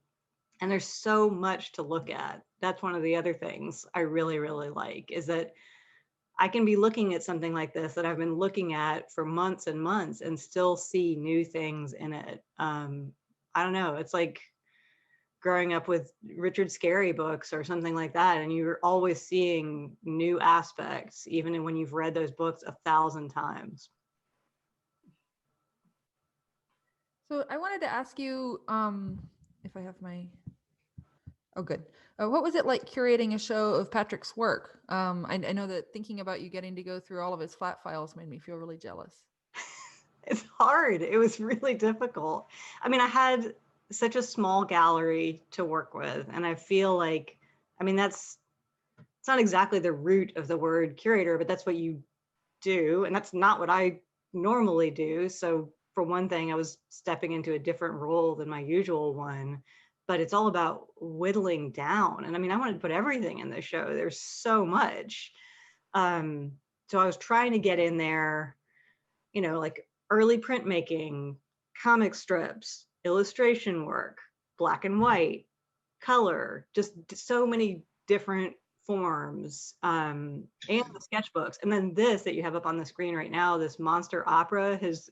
there's so much to look at. That's one of the other things I really, really like, is that I can be looking at something like this that I've been looking at for months and months and still see new things in it. I don't know. It's like growing up with Richard Scarry books or something like that, and you're always seeing new aspects, even when you've read those books 1,000 times. So I wanted to ask you, if I have my, oh, good. What was it like curating a show of Patrick's work? I know that thinking about you getting to go through all of his flat files made me feel really jealous. It's hard. It was really difficult. I mean, I had such a small gallery to work with, and I feel like, I mean, it's not exactly the root of the word curator, but that's what you do, and that's not what I normally do. So for one thing, I was stepping into a different role than my usual one, but it's all about whittling down. And I mean, I wanted to put everything in this show. There's so much. So I was trying to get in there, like early printmaking, comic strips, illustration work, black and white, color, just so many different forms, and the sketchbooks. And then this that you have up on the screen right now, this monster opera, his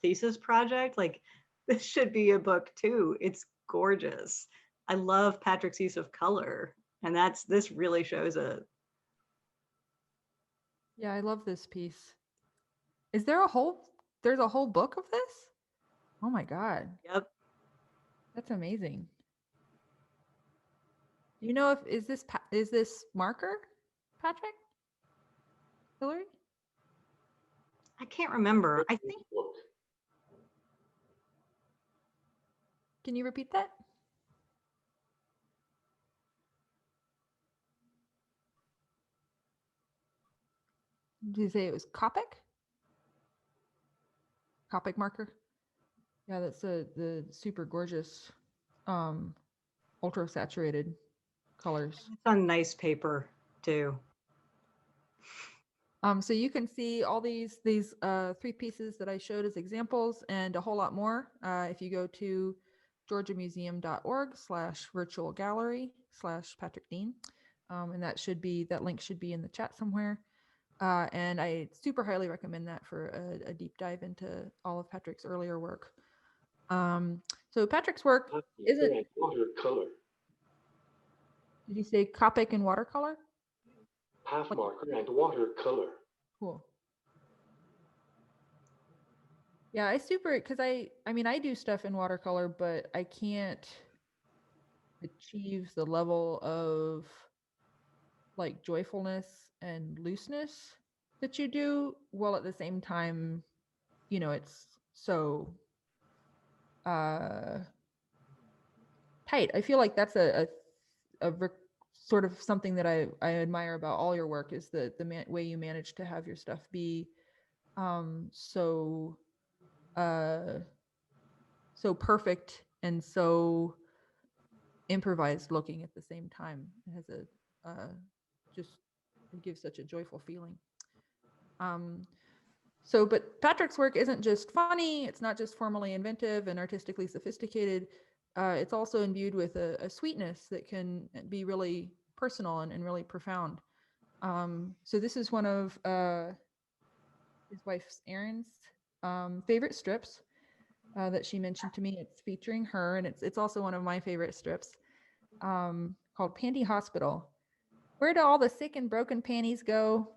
thesis project, like this should be a book too. It's gorgeous. I love Patrick's use of color, and this really shows it. Yeah, I love this piece. Is there there's a whole book of this? Oh my God, Yep. that's amazing. Do you know if, is this marker, Patrick? Hillary? I can't remember. I think Book. Can you repeat that? Did you say it was Copic? Copic marker? Yeah, that's the super gorgeous, ultra saturated colors. it's on nice paper too. So you can see all these three pieces that I showed as examples and a whole lot more if you go to georgiamuseum.org/virtual gallery/Patrick Dean. And that link should be in the chat somewhere. And I super highly recommend that for a deep dive into all of Patrick's earlier work. So Patrick's work isn't. And watercolor. Did you say Copic and watercolor? Half marker and watercolor. Cool. Yeah, because I mean, I do stuff in watercolor, but I can't achieve the level of like joyfulness and looseness that you do, while at the same time, it's so tight. I feel like that's a sort of something that I admire about all your work, is the way you manage to have your stuff be so perfect and so improvised looking at the same time. It has it gives such a joyful feeling. But Patrick's work isn't just funny, it's not just formally inventive and artistically sophisticated. It's also imbued with a sweetness that can be really personal and really profound. So this is one of his wife's Erin's favorite strips that she mentioned to me. It's featuring her, and it's also one of my favorite strips, called Panty Hospital. Where do all the sick and broken panties go?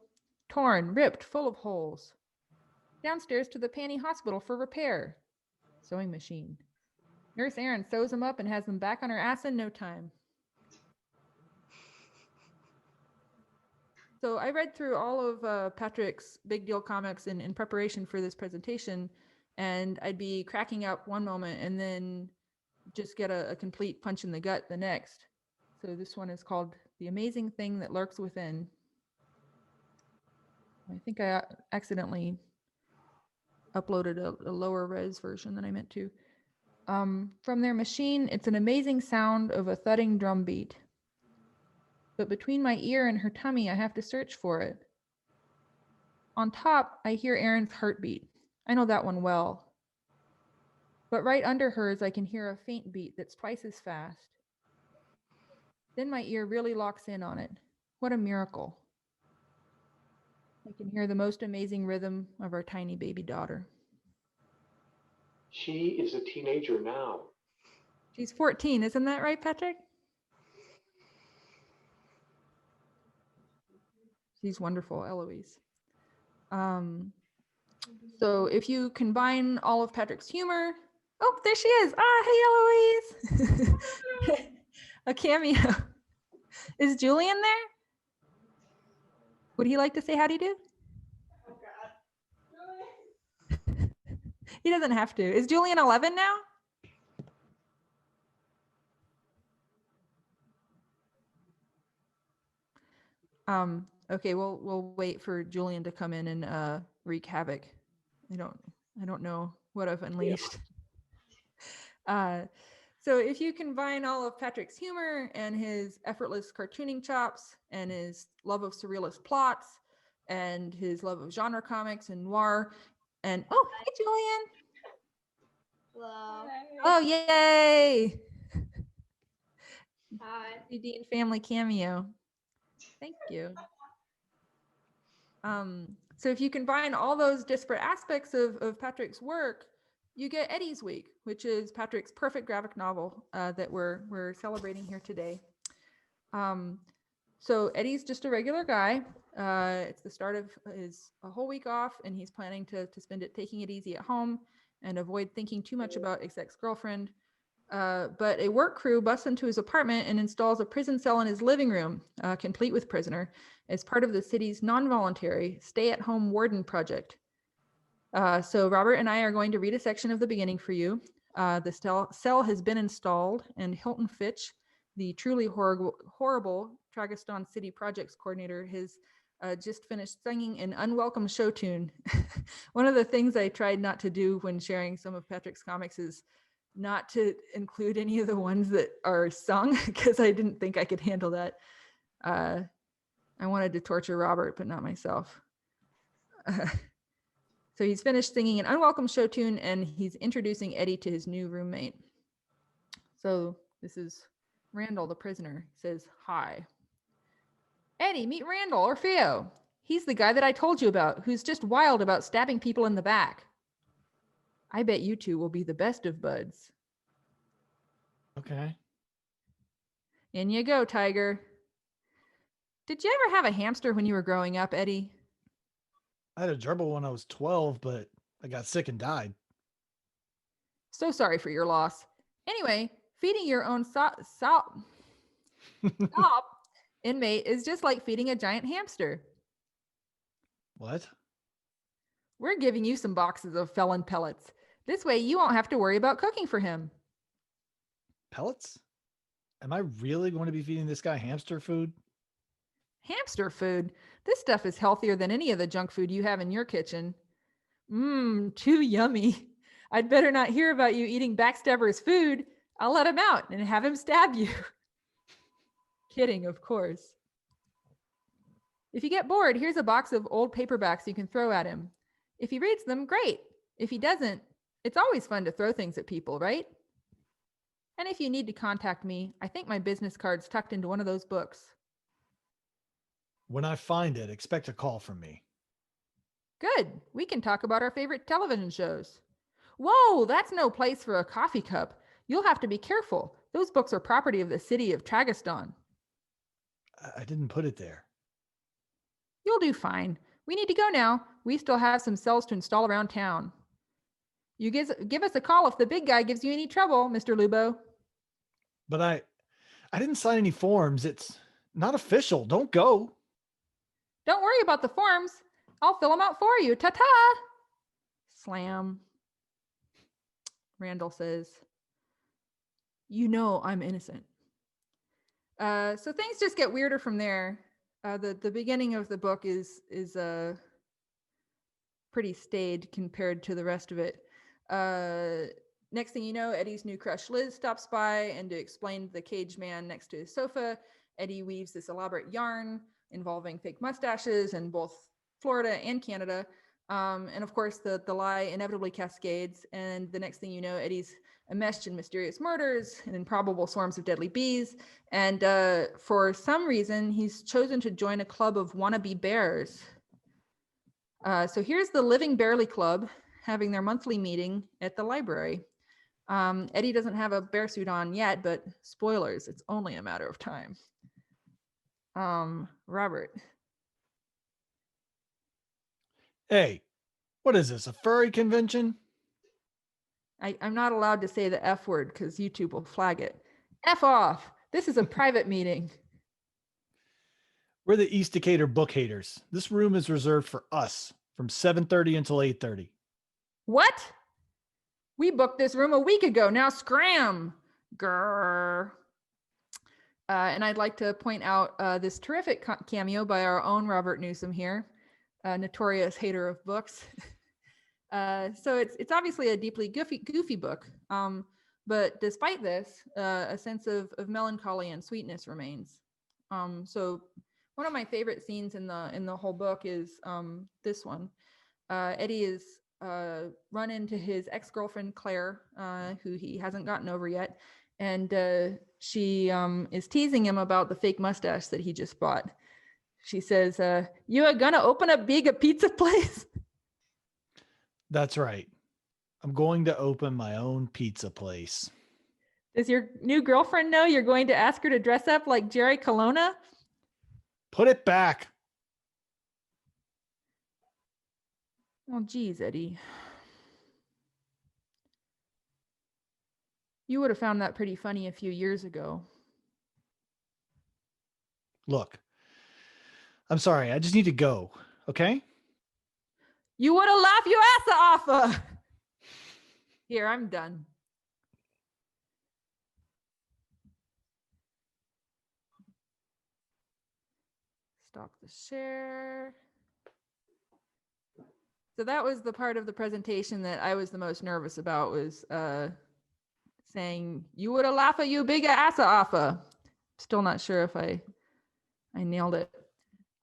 Torn, ripped, full of holes. Downstairs to the panty hospital for repair. Sewing machine. Nurse Erin sews them up and has them back on her ass in no time. So I read through all of Patrick's Big Deal comics in preparation for this presentation, and I'd be cracking up one moment and then just get a complete punch in the gut the next. So this one is called The Amazing Thing That Lurks Within. I think I accidentally uploaded a lower res version than I meant to. From their machine, it's an amazing sound of a thudding drum beat. But between my ear and her tummy, I have to search for it. On top, I hear Erin's heartbeat. I know that one well. But right under hers, I can hear a faint beat that's twice as fast. Then my ear really locks in on it. What a miracle. I can hear the most amazing rhythm of our tiny baby daughter. She is a teenager now. She's 14, isn't that right, Patrick? She's wonderful, Eloise. So if you combine all of Patrick's humor, oh, there she is. Ah, hey, Eloise. A cameo. Is Julian there? Would he like to say howdy do? Oh, God. He doesn't have to. Is Julian 11 now? Okay, we'll wait for Julian to come in and wreak havoc. I don't know what I've unleashed. So if you combine all of Patrick's humor and his effortless cartooning chops and his love of surrealist plots and his love of genre comics and noir and oh, hey Julian. Hello. Oh, yay. Hi. Dean family cameo. Thank you. So if you combine all those disparate aspects of Patrick's work, you get Eddie's Week, which is Patrick's perfect graphic novel that we're celebrating here today. So Eddie's just a regular guy. It's the start of his a whole week off, and he's planning to spend it taking it easy at home and avoid thinking too much about his ex-girlfriend. But a work crew busts into his apartment and installs a prison cell in his living room, complete with prisoner, as part of the city's non-voluntary stay-at-home warden project. So Robert and I are going to read a section of the beginning for you. The cell has been installed, and Hilton Fitch, the truly horrible Tragiston City Projects coordinator, has just finished singing an unwelcome show tune. One of the things I tried not to do when sharing some of Patrick's comics is not to include any of the ones that are sung, because I didn't think I could handle that. I wanted to torture Robert, but not myself. So he's finished singing an unwelcome show tune, and he's introducing Eddie to his new roommate. So this is Randall, the prisoner. He says, "Hi. Eddie, meet Randall, or Theo. He's the guy that I told you about, who's just wild about stabbing people in the back. I bet you two will be the best of buds." Okay. In you go, Tiger. Did you ever have a hamster when you were growing up, Eddie? I had a gerbil when I was 12, but I got sick and died. So sorry for your loss. Anyway, feeding your own inmate is just like feeding a giant hamster. What? We're giving you some boxes of felon pellets. This way you won't have to worry about cooking for him. Pellets? Am I really going to be feeding this guy hamster food? Hamster food? This stuff is healthier than any of the junk food you have in your kitchen. Too yummy. I'd better not hear about you eating Backstabber's food. I'll let him out and have him stab you. Kidding, of course. If you get bored, here's a box of old paperbacks you can throw at him. If he reads them, great. If he doesn't, it's always fun to throw things at people, right? And if you need to contact me, I think my business card's tucked into one of those books. When I find it, expect a call from me. Good. We can talk about our favorite television shows. Whoa, that's no place for a coffee cup. You'll have to be careful. Those books are property of the city of Tragiston. I didn't put it there. You'll do fine. We need to go now. We still have some cells to install around town. You give us a call if the big guy gives you any trouble, Mr. Lubo. But I didn't sign any forms. It's not official. Don't go. Don't worry about the forms. I'll fill them out for you. Ta-ta! Slam. Randall says, "You know I'm innocent." So things just get weirder from there. The beginning of the book is pretty staid compared to the rest of it. Next thing you know, Eddie's new crush Liz stops by, and to explain the cage man next to his sofa, Eddie weaves this elaborate yarn involving fake mustaches in both Florida and Canada. And of course, the lie inevitably cascades. And the next thing you know, Eddie's enmeshed in mysterious murders and improbable swarms of deadly bees. And for some reason, he's chosen to join a club of wannabe bears. So here's the Living Barely Club having their monthly meeting at the library. Eddie doesn't have a bear suit on yet, but spoilers, it's only a matter of time. Robert. Hey, what is this, a furry convention? I'm not allowed to say the F word because YouTube will flag it. F off. This is a private meeting. We're the East Decatur book haters. This room is reserved for us from 7:30 until 8:30. What? We booked this room a week ago. Now scram. Grrr. And I'd like to point out this terrific cameo by our own Robert Newsom here, a notorious hater of books. So it's obviously a deeply goofy book. But despite this, a sense of melancholy and sweetness remains. So one of my favorite scenes in the whole book is this one. Eddie is run into his ex-girlfriend Claire, who he hasn't gotten over yet, and she is teasing him about the fake mustache that he just bought. She says, "You are gonna open a pizza place?" That's right. I'm going to open my own pizza place. Does your new girlfriend know you're going to ask her to dress up like Jerry Colonna? Put it back. Well, geez, Eddie. You would have found that pretty funny a few years ago. Look, I'm sorry. I just need to go. Okay? You would have laughed your ass off. Here, I'm done. Stop the share. So that was the part of the presentation that I was the most nervous about, was saying, you would have laughed at you big ass off. Still not sure if I nailed it.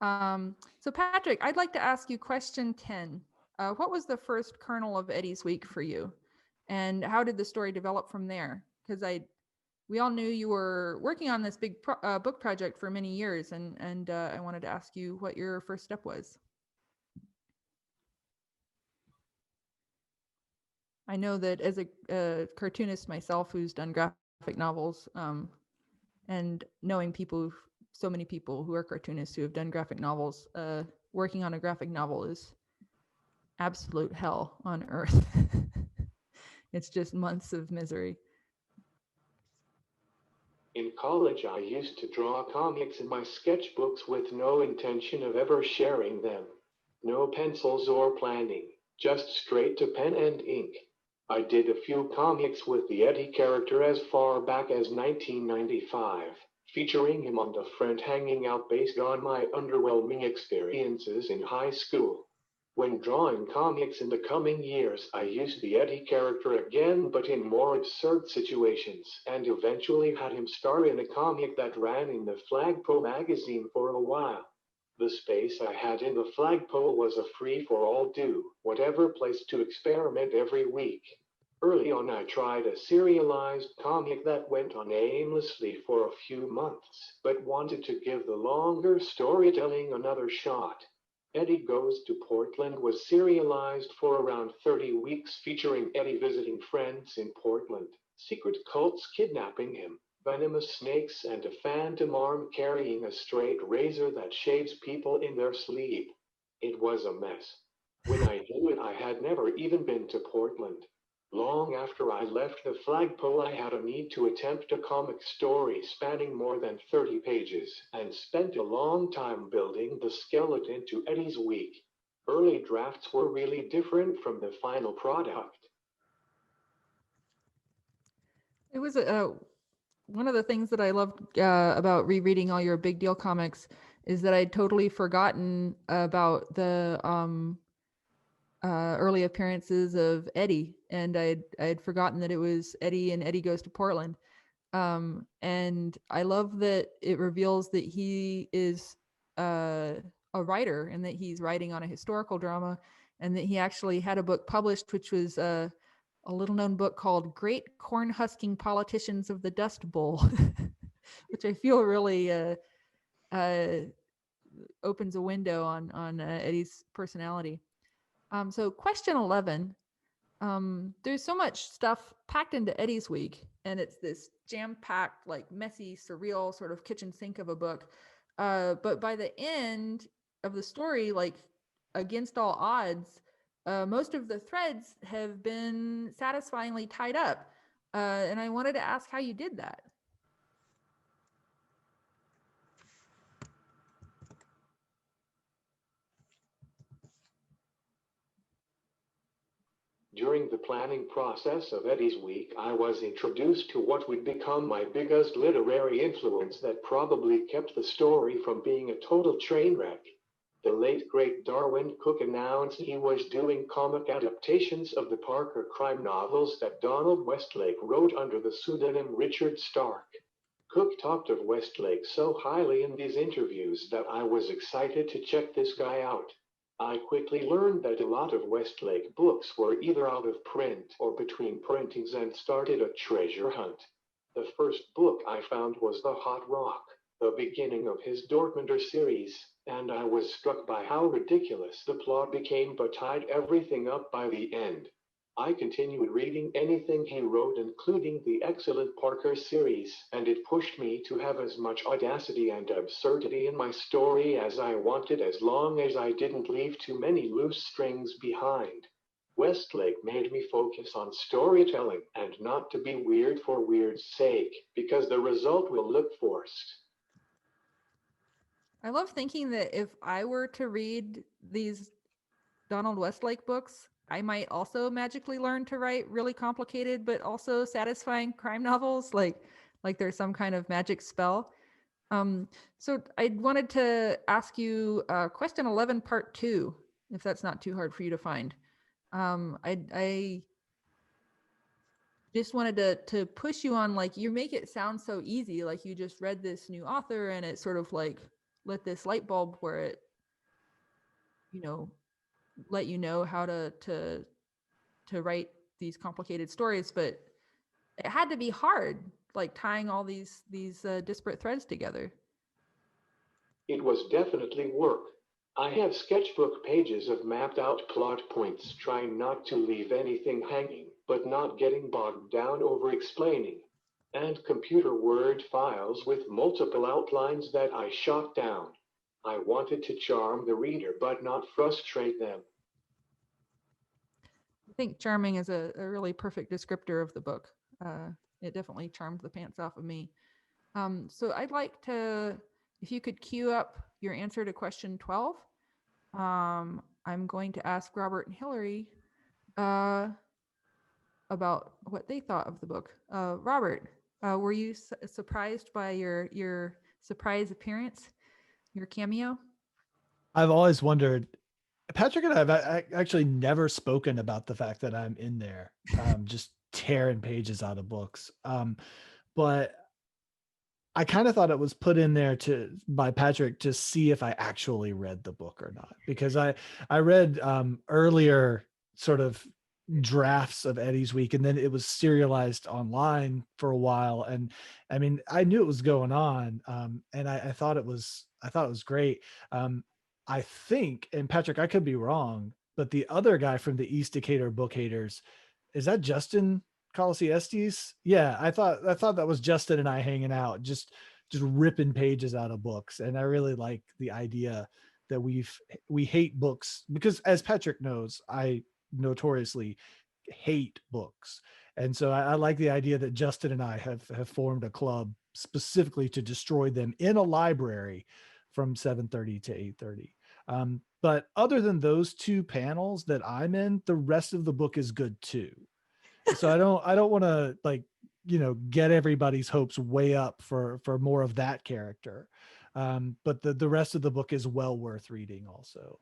So Patrick, I'd like to ask you question 10. What was the first kernel of Eddie's Week for you? And how did the story develop from there? Because we all knew you were working on this big book project for many years, and I wanted to ask you what your first step was. I know that as a cartoonist myself who's done graphic novels, and knowing so many people who are cartoonists who have done graphic novels, working on a graphic novel is absolute hell on earth. It's just months of misery. In college, I used to draw comics in my sketchbooks with no intention of ever sharing them. No pencils or planning, just straight to pen and ink. I did a few comics with the Eddie character as far back as 1995, featuring him on the front hanging out based on my underwhelming experiences in high school. When drawing comics in the coming years, I used the Eddie character again, but in more absurd situations, and eventually had him star in a comic that ran in the Flagpole magazine for a while. The space I had in the Flagpole was a free-for-all whatever place to experiment every week. Early on, I tried a serialized comic that went on aimlessly for a few months, but wanted to give the longer storytelling another shot. Eddie Goes to Portland was serialized for around 30 weeks, featuring Eddie visiting friends in Portland, secret cults kidnapping him, venomous snakes, and a phantom arm carrying a straight razor that shaves people in their sleep. It was a mess. When I knew it, I had never even been to Portland. Long after I left the Flagpole, I had a need to attempt a comic story spanning more than 30 pages, and spent a long time building the skeleton to Eddie's Week. Early drafts were really different from the final product. It was one of the things that I loved about rereading all your Big Deal comics is that I'd totally forgotten about the early appearances of Eddie, and I had forgotten that it was Eddie and Eddie Goes to Portland. And I love that it reveals that he is a writer and that he's writing on a historical drama, and that he actually had a book published, which was a little known book called Great Corn Husking Politicians of the Dust Bowl, which I feel really opens a window on Eddie's personality. So question 11, there's so much stuff packed into Eddie's week, and it's this jam-packed, like messy, surreal sort of kitchen sink of a book. But by the end of the story, like against all odds, most of the threads have been satisfyingly tied up. And I wanted to ask how you did that. During the planning process of Eddie's week, I was introduced to what would become my biggest literary influence that probably kept the story from being a total train wreck. The late great Darwin Cook announced he was doing comic adaptations of the Parker crime novels that Donald Westlake wrote under the pseudonym Richard Stark. Cook talked of Westlake so highly in these interviews that I was excited to check this guy out. I quickly learned that a lot of Westlake books were either out of print or between printings and started a treasure hunt. The first book I found was The Hot Rock, the beginning of his Dortmunder series, and I was struck by how ridiculous the plot became but tied everything up by the end. I continued reading anything he wrote, including the excellent Parker series, and it pushed me to have as much audacity and absurdity in my story as I wanted, as long as I didn't leave too many loose strings behind. Westlake made me focus on storytelling and not to be weird for weird's sake, because the result will look forced. I love thinking that if I were to read these Donald Westlake books, I might also magically learn to write really complicated but also satisfying crime novels, like there's some kind of magic spell. So I wanted to ask you question 11 part 2, if that's not too hard for you to find. I just wanted to push you on, like, you make it sound so easy, like you just read this new author and it sort of like lit this light bulb where it, let you know how to write these complicated stories, but it had to be hard, like tying all these disparate threads together. It was definitely work. I have sketchbook pages of mapped out plot points, trying not to leave anything hanging, but not getting bogged down over explaining, and computer Word files with multiple outlines that I shot down. I wanted to charm the reader, but not frustrate them. I think charming is a really perfect descriptor of the book. It definitely charmed the pants off of me. So I'd like to, if you could queue up your answer to question 12. I'm going to ask Robert and Hillary about what they thought of the book. Robert, were you surprised by your surprise appearance, your cameo? I've always wondered, Patrick and I have actually never spoken about the fact that I'm in there, just tearing pages out of books. But I kind of thought it was put in there by Patrick to see if I actually read the book or not, because I read earlier sort of drafts of Eddie's Week, and then it was serialized online for a while, and I mean, I knew it was going on, and I thought it was great. I think, and Patrick, I could be wrong, but the other guy from the East Decatur Book Haters, is that Justin Colossi? Yeah, I thought that was Justin and I hanging out, just ripping pages out of books. And I really like the idea that we hate books, because as Patrick knows, I notoriously hate books. And so I like the idea that Justin and I have formed a club specifically to destroy them in a library from 7:30 to 8:30. But other than those two panels that I'm in, the rest of the book is good too. So I don't want to, like, get everybody's hopes way up for more of that character. But the rest of the book is well worth reading also.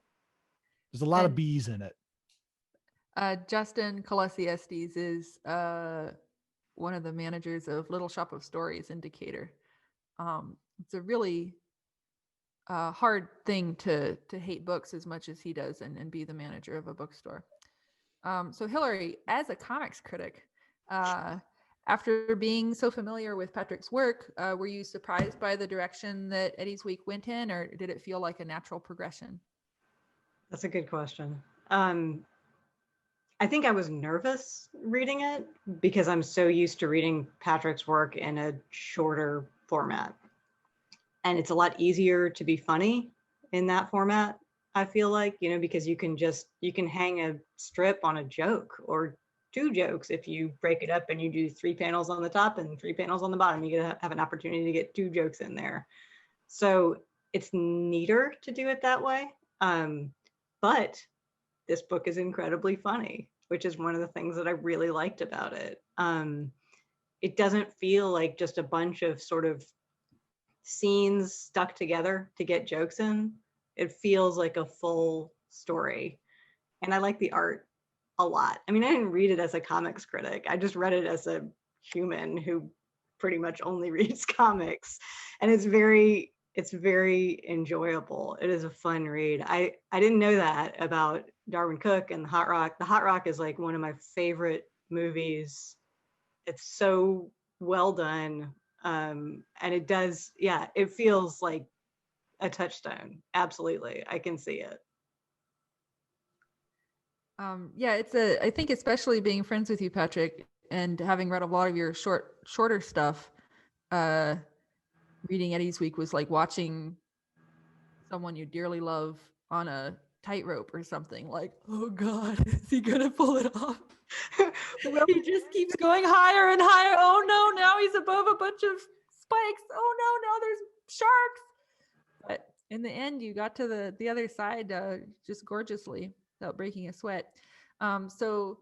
There's a lot of bees in it. Justin Kolesiestes is one of the managers of Little Shop of Stories Indicator. It's a really hard thing to hate books as much as he does and be the manager of a bookstore. So Hillary, as a comics critic, after being so familiar with Patrick's work, were you surprised by the direction that Eddie's Week went in, or did it feel like a natural progression? That's a good question. I think I was nervous reading it because I'm so used to reading Patrick's work in a shorter format. And it's a lot easier to be funny in that format, I feel like, because you can hang a strip on a joke or 2 jokes. If you break it up and you do 3 panels on the top and 3 panels on the bottom, you get to have an opportunity to get 2 jokes in there. So it's neater to do it that way. But this book is incredibly funny, which is one of the things that I really liked about it. It doesn't feel like just a bunch of sort of scenes stuck together to get jokes in. It feels like a full story. And I like the art a lot. I mean, I didn't read it as a comics critic. I just read it as a human who pretty much only reads comics. And it's very enjoyable. It is a fun read. I didn't know that about Darwin Cook and The Hot Rock. The Hot Rock is like one of my favorite movies. It's so well done. And it does, it feels like a touchstone. Absolutely. I can see it. I think especially being friends with you, Patrick, and having read a lot of your shorter stuff, reading Eddie's Week was like watching someone you dearly love on a tightrope or something. Like, oh God, is he gonna pull it off? He just keeps going higher and higher. Oh no, now he's above a bunch of spikes. Oh no, now there's sharks. But in the end, you got to the other side just gorgeously without breaking a sweat. So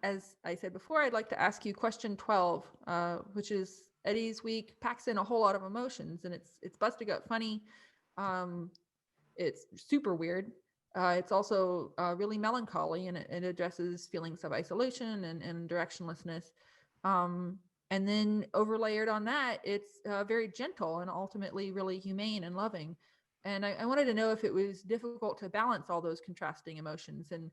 as I said before, I'd like to ask you question 12, which is Eddie's Week packs in a whole lot of emotions, and it's busted gut funny. It's super weird. It's also really melancholy, and it addresses feelings of isolation and directionlessness. And then overlayered on that, it's very gentle and ultimately really humane and loving. And I wanted to know if it was difficult to balance all those contrasting emotions, and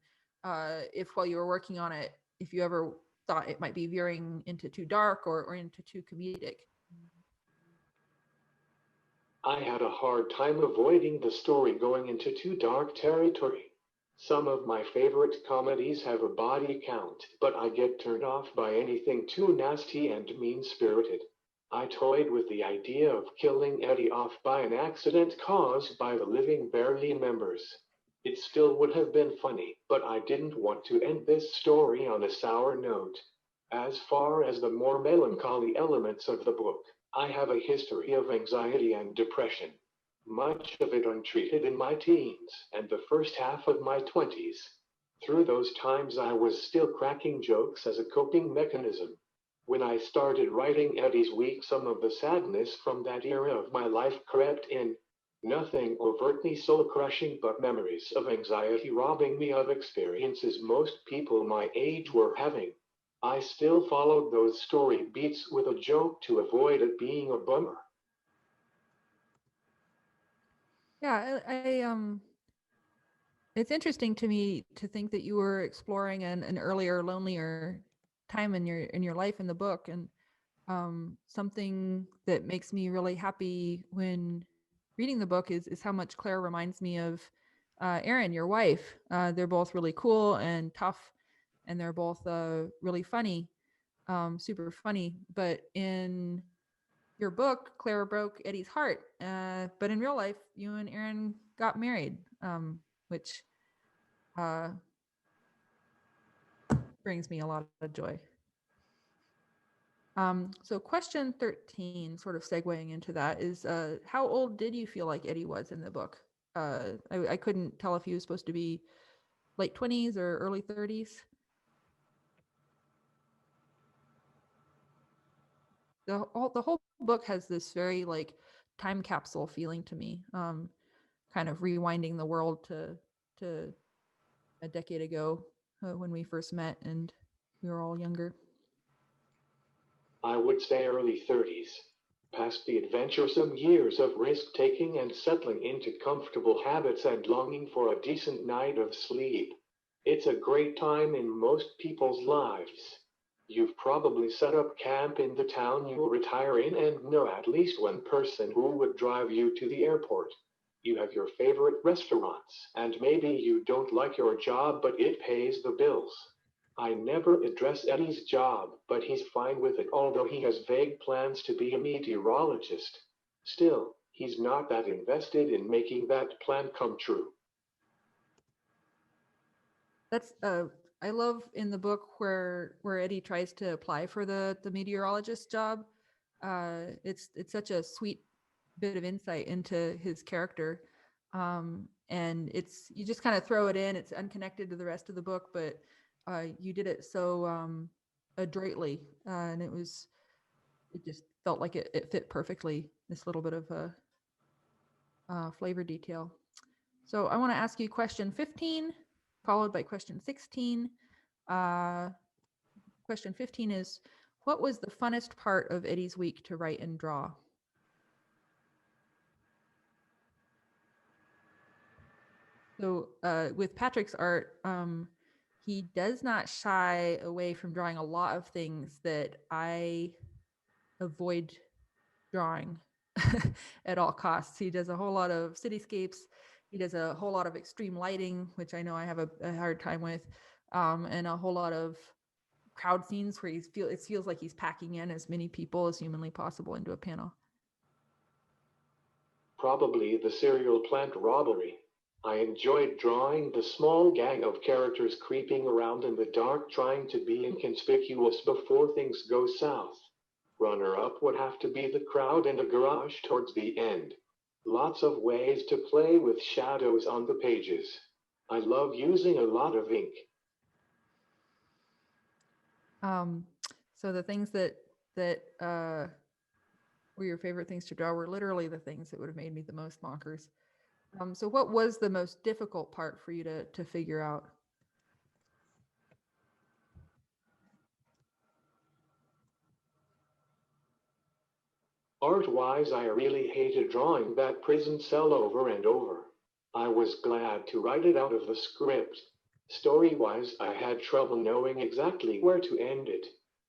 if while you were working on it, if you ever thought it might be veering into too dark or into too comedic. I had a hard time avoiding the story going into too dark territory. Some of my favorite comedies have a body count, but I get turned off by anything too nasty and mean-spirited. I toyed with the idea of killing Eddie off by an accident caused by the living barely members. It still would have been funny, but I didn't want to end this story on a sour note. As far as the more melancholy elements of the book, I have a history of anxiety and depression, much of it untreated in my teens and the first half of my 20s. Through those times, I was still cracking jokes as a coping mechanism. When I started writing Eddie's Week, some of the sadness from that era of my life crept in. Nothing overtly soul-crushing, but memories of anxiety robbing me of experiences most people my age were having. I still followed those story beats with a joke to avoid it being a bummer. Yeah, it's interesting to me to think that you were exploring an earlier, lonelier time in your life in the book, and something that makes me really happy when reading the book is how much Claire reminds me of Erin, your wife. They're both really cool and tough, and they're both really funny, super funny. But in your book, Claire broke Eddie's heart. But in real life, you and Erin got married, which brings me a lot of joy. So question 13, sort of segueing into that, is how old did you feel like Eddie was in the book? I couldn't tell if he was supposed to be late 20s or early 30s. The whole book has this very like time capsule feeling to me, kind of rewinding the world to a decade ago, when we first met and we were all younger? I would say early 30s. Past the adventuresome years of risk-taking and settling into comfortable habits and longing for a decent night of sleep. It's a great time in most people's lives. You've probably set up camp in the town you will retire in and know at least one person who would drive you to the airport. You have your favorite restaurants, and maybe you don't like your job, but it pays the bills. I never address Eddie's job, but he's fine with it, although he has vague plans to be a meteorologist. Still, he's not that invested in making that plan come true. That's I love in the book where Eddie tries to apply for the meteorologist job. It's such a sweet bit of insight into his character, and it's, you just kind of throw it in. It's unconnected to the rest of the book, but you did it so adroitly, and it just felt like it fit perfectly. This little bit of a flavor detail. So I want to ask you question 15, followed by question 16. Question 15 is, what was the funnest part of Eddie's week to write and draw? So with Patrick's art, he does not shy away from drawing a lot of things that I avoid drawing at all costs. He does a whole lot of cityscapes. He does a whole lot of extreme lighting, which I know I have a hard time with, and a whole lot of crowd scenes where it feels like he's packing in as many people as humanly possible into a panel. Probably the cereal plant robbery. I enjoyed drawing the small gang of characters creeping around in the dark trying to be inconspicuous before things go south. Runner-up would have to be the crowd in the garage towards the end. Lots of ways to play with shadows on the pages. I love using a lot of ink. So the things that were your favorite things to draw were literally the things that would have made me the most bonkers. So what was the most difficult part for you to figure out? Art-wise, I really hated drawing that prison cell over and over. I was glad to write it out of the script. Story-wise, I had trouble knowing exactly where to end it.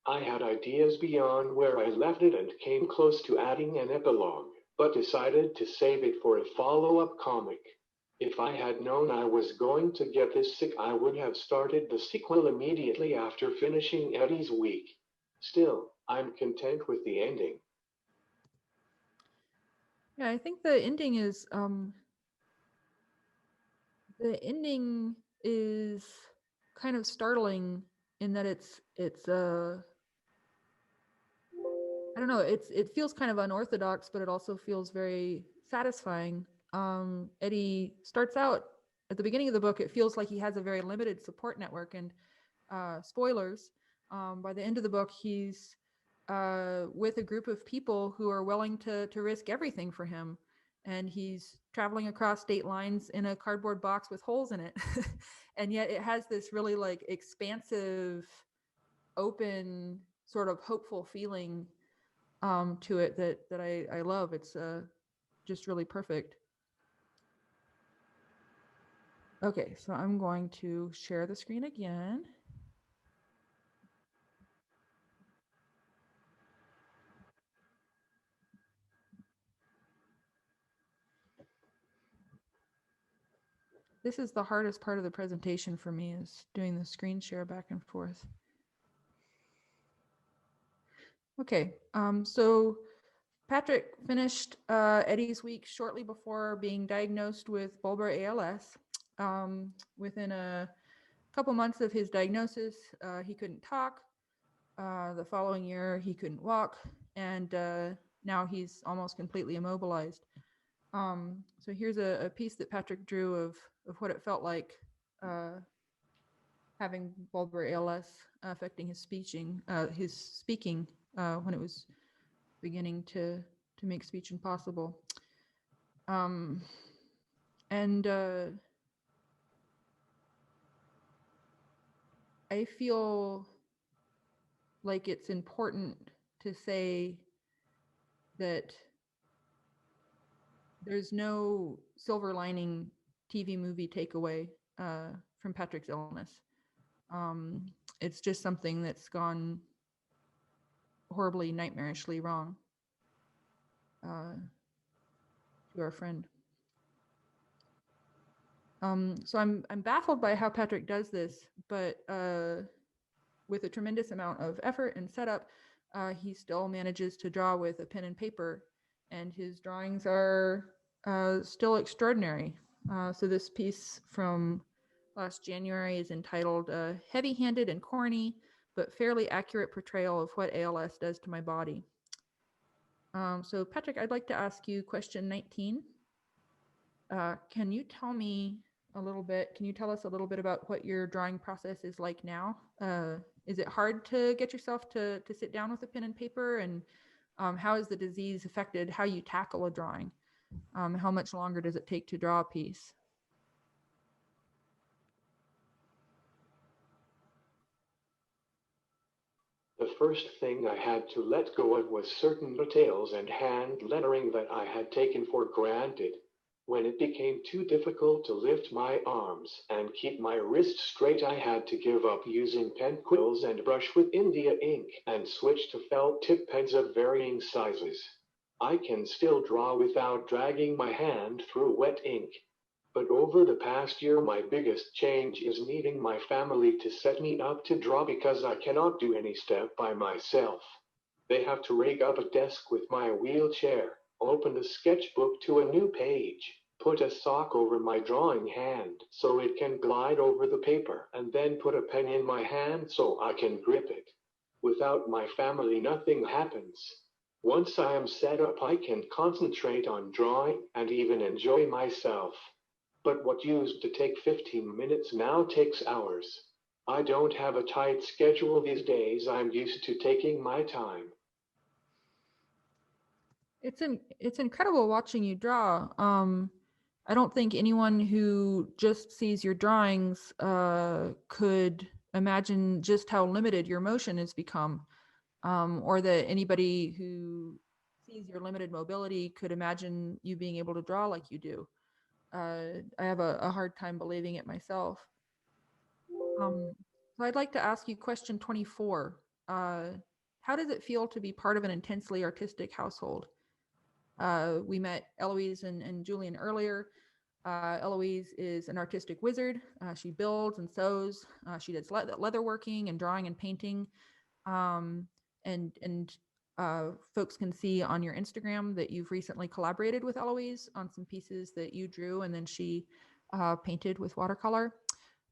I had ideas beyond where I left it and came close to adding an epilogue, but decided to save it for a follow-up comic. If I had known I was going to get this sick, I would have started the sequel immediately after finishing Eddie's week. Still, I'm content with the ending. Yeah, I think the ending is kind of startling in that it's I don't know, it feels kind of unorthodox, but it also feels very satisfying. Eddie starts out at the beginning of the book, it feels like he has a very limited support network, and spoilers, by the end of the book, he's with a group of people who are willing to risk everything for him. And he's traveling across state lines in a cardboard box with holes in it. And yet it has this really like expansive, open, sort of hopeful feeling to it that I love. It's just really perfect. Okay, so I'm going to share the screen again. This is the hardest part of the presentation for me, is doing the screen share back and forth. Okay, so Patrick finished Eddie's week shortly before being diagnosed with bulbar ALS. Within a couple months of his diagnosis, he couldn't talk. The following year, he couldn't walk, and now he's almost completely immobilized. So here's a piece that Patrick drew of what it felt like having bulbar ALS affecting his speaking when it was beginning to make speech impossible. And I feel like it's important to say that there's no silver lining TV movie takeaway from Patrick's illness. It's just something that's gone horribly, nightmarishly wrong to our friend. So I'm baffled by how Patrick does this, but with a tremendous amount of effort and setup, he still manages to draw with a pen and paper, and his drawings are still extraordinary. So this piece from last January is entitled Heavy-Handed and Corny, but Fairly Accurate Portrayal of What ALS Does to My Body. So Patrick, I'd like to ask you question 19. Can you tell us a little bit about what your drawing process is like now? Is it hard to get yourself to sit down with a pen and paper? And how has the disease affected how you tackle a drawing? How much longer does it take to draw a piece? The first thing I had to let go of was certain details and hand lettering that I had taken for granted. When it became too difficult to lift my arms and keep my wrists straight, I had to give up using pen quills and brush with India ink and switch to felt tip pens of varying sizes. I can still draw without dragging my hand through wet ink. But over the past year, my biggest change is needing my family to set me up to draw because I cannot do any step by myself. They have to rig up a desk with my wheelchair, open the sketchbook to a new page, put a sock over my drawing hand so it can glide over the paper, and then put a pen in my hand so I can grip it. Without my family, nothing happens. Once I am set up, I can concentrate on drawing and even enjoy myself. But what used to take 15 minutes now takes hours. I don't have a tight schedule these days. I'm used to taking my time. It's incredible watching you draw. I don't think anyone who just sees your drawings could imagine just how limited your motion has become, or that anybody who sees your limited mobility could imagine you being able to draw like you do. I have a hard time believing it myself. So I'd like to ask you question 24. How does it feel to be part of an intensely artistic household? We met Eloise and Julian earlier. Eloise is an artistic wizard. She builds and sews. She does leatherworking and drawing and painting. And folks can see on your Instagram that you've recently collaborated with Eloise on some pieces that you drew and then she painted with watercolor.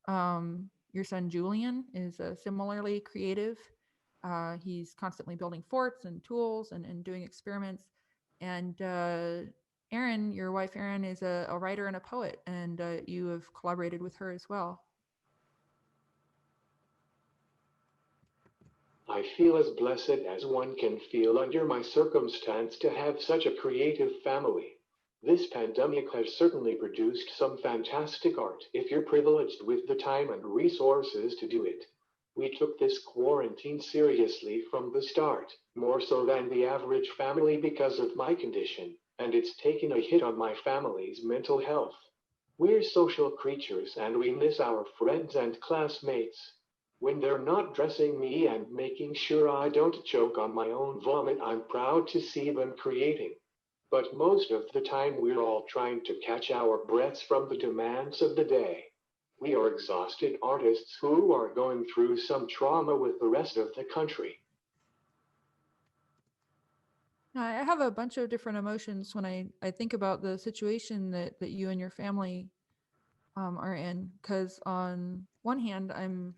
Your son Julian is similarly creative. He's constantly building forts and tools and doing experiments. And Erin, your wife Erin, is a writer and a poet, and you have collaborated with her as well. I feel as blessed as one can feel under my circumstance to have such a creative family. This pandemic has certainly produced some fantastic art if you're privileged with the time and resources to do it. We took this quarantine seriously from the start, more so than the average family because of my condition, and it's taken a hit on my family's mental health. We're social creatures and we miss our friends and classmates. When they're not dressing me and making sure I don't choke on my own vomit, I'm proud to see them creating. But most of the time we're all trying to catch our breaths from the demands of the day. We are exhausted artists who are going through some trauma with the rest of the country. I have a bunch of different emotions when I think about the situation that you and your family are in. Because on one hand, I'm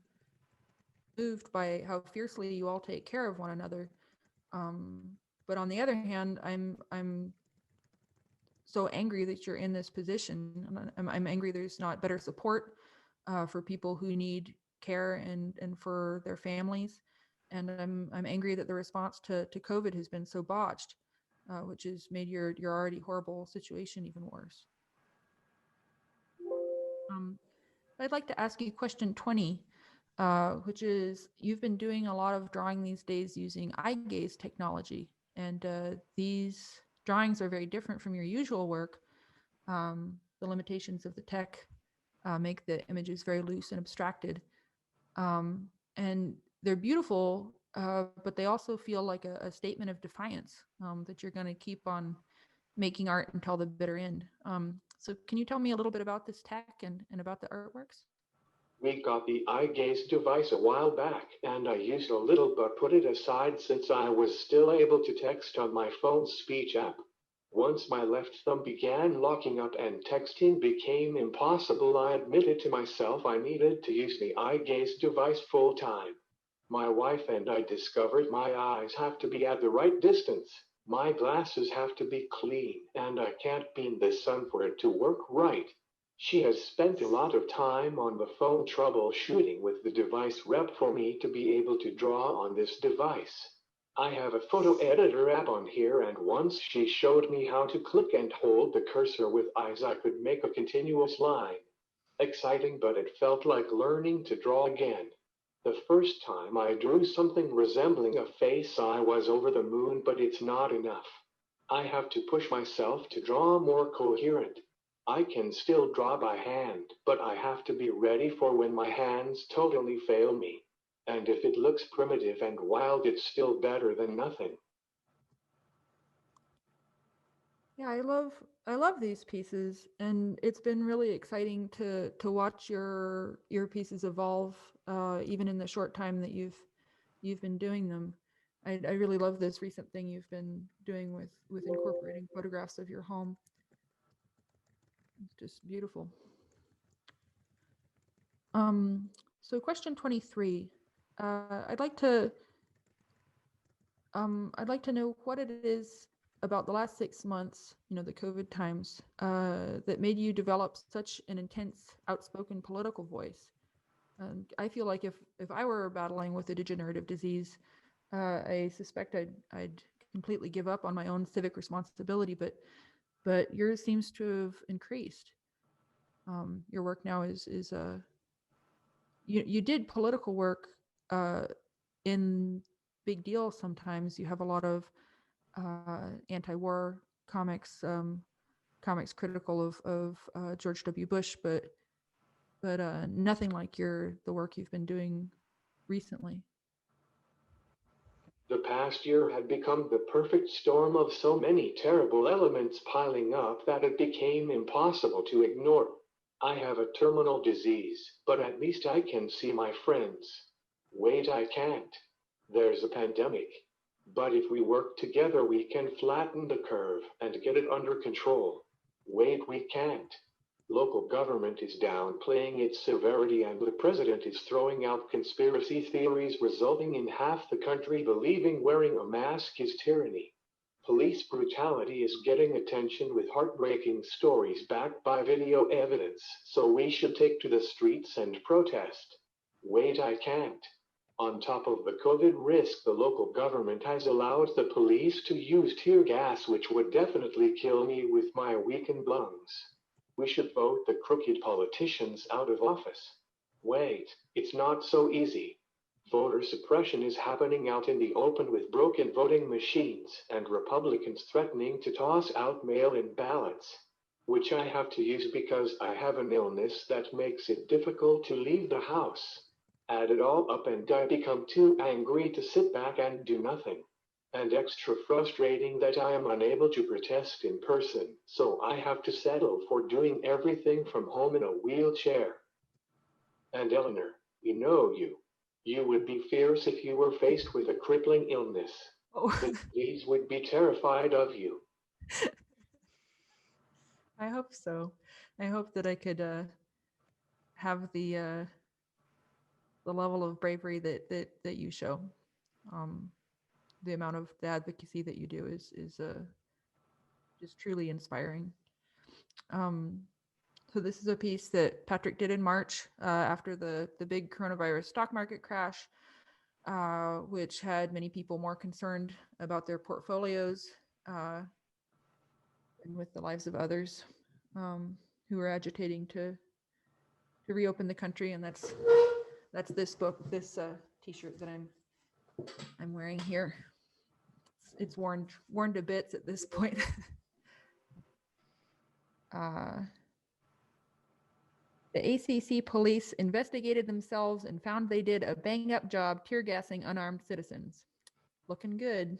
moved by how fiercely you all take care of one another. But on the other hand, I'm so angry that you're in this position. I'm angry there's not better support for people who need care and for their families. And I'm angry that the response to COVID has been so botched, which has made your already horrible situation even worse. I'd like to ask you question 20. which is you've been doing a lot of drawing these days using eye gaze technology. And these drawings are very different from your usual work. The limitations of the tech make the images very loose and abstracted. And they're beautiful, but they also feel like a statement of defiance that you're going to keep on making art until the bitter end. So can you tell me a little bit about this tech and about the artworks? We got the eye gaze device a while back, and I used a little but put it aside since I was still able to text on my phone's speech app. Once my left thumb began locking up and texting became impossible, I admitted to myself I needed to use the eye gaze device full time. My wife and I discovered my eyes have to be at the right distance. My glasses have to be clean, and I can't be in the sun for it to work right. She has spent a lot of time on the phone troubleshooting with the device rep for me to be able to draw on this device. I have a photo editor app on here, and once she showed me how to click and hold the cursor with eyes, I could make a continuous line. Exciting, but it felt like learning to draw again. The first time I drew something resembling a face, I was over the moon, but it's not enough. I have to push myself to draw more coherent. I can still draw by hand, but I have to be ready for when my hands totally fail me. And if it looks primitive and wild, it's still better than nothing. Yeah, I love these pieces, and it's been really exciting to watch your pieces evolve, even in the short time that you've been doing them. I really love this recent thing you've been doing with incorporating photographs of your home. It's just beautiful. So question 23. I'd like to know what it is about the last 6 months, the COVID times, that made you develop such an intense, outspoken political voice. I feel like if I were battling with a degenerative disease, I suspect I'd completely give up on my own civic responsibility, but yours seems to have increased. Your work now is you did political work in big deal. Sometimes you have a lot of anti-war comics, comics critical of George W. Bush, but nothing like the work you've been doing recently. The past year had become the perfect storm of so many terrible elements piling up that it became impossible to ignore. I have a terminal disease, but at least I can see my friends. Wait, I can't. There's a pandemic. But if we work together, we can flatten the curve and get it under control. Wait, we can't. Local government is downplaying its severity, and the president is throwing out conspiracy theories, resulting in half the country believing wearing a mask is tyranny. Police brutality is getting attention with heartbreaking stories backed by video evidence, so we should take to the streets and protest. Wait, I can't. On top of the COVID risk, the local government has allowed the police to use tear gas, which would definitely kill me with my weakened lungs. We should vote the crooked politicians out of office. Wait, it's not so easy. Voter suppression is happening out in the open with broken voting machines and Republicans threatening to toss out mail-in ballots, which I have to use because I have an illness that makes it difficult to leave the house. Add it all up and I become too angry to sit back and do nothing. And extra frustrating that I am unable to protest in person, so I have to settle for doing everything from home in a wheelchair. And Eleanor, we know you. You would be fierce if you were faced with a crippling illness. Oh. The disease would be terrified of you. I hope so. I hope that I could have the level of bravery that you show. The amount of the advocacy that you do is just truly inspiring. So this is a piece that Patrick did in March after the big coronavirus stock market crash, which had many people more concerned about their portfolios and with the lives of others who were agitating to reopen the country. And that's That's this book, this t-shirt that I'm wearing here. It's worn to bits at this point. The ACC police investigated themselves and found they did a bang-up job tear gassing unarmed citizens. Looking good.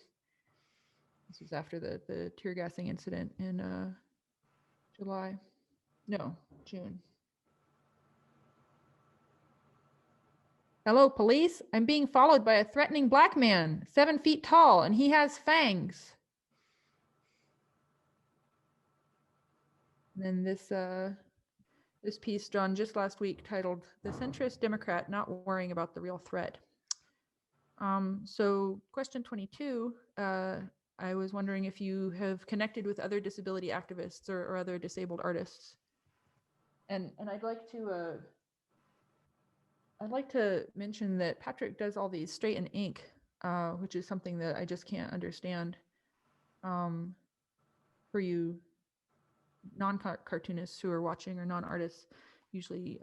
This was after the tear gassing incident in June. Hello, police. I'm being followed by a threatening black man, 7 feet tall, and he has fangs. And then this piece drawn just last week titled "The Centrist Democrat Not Worrying About the Real Threat." So question 22, I was wondering if you have connected with other disability activists or other disabled artists. And I'd like to mention that Patrick does all these straight in ink, which is something that I just can't understand. For you non-cartoonists who are watching or non-artists, usually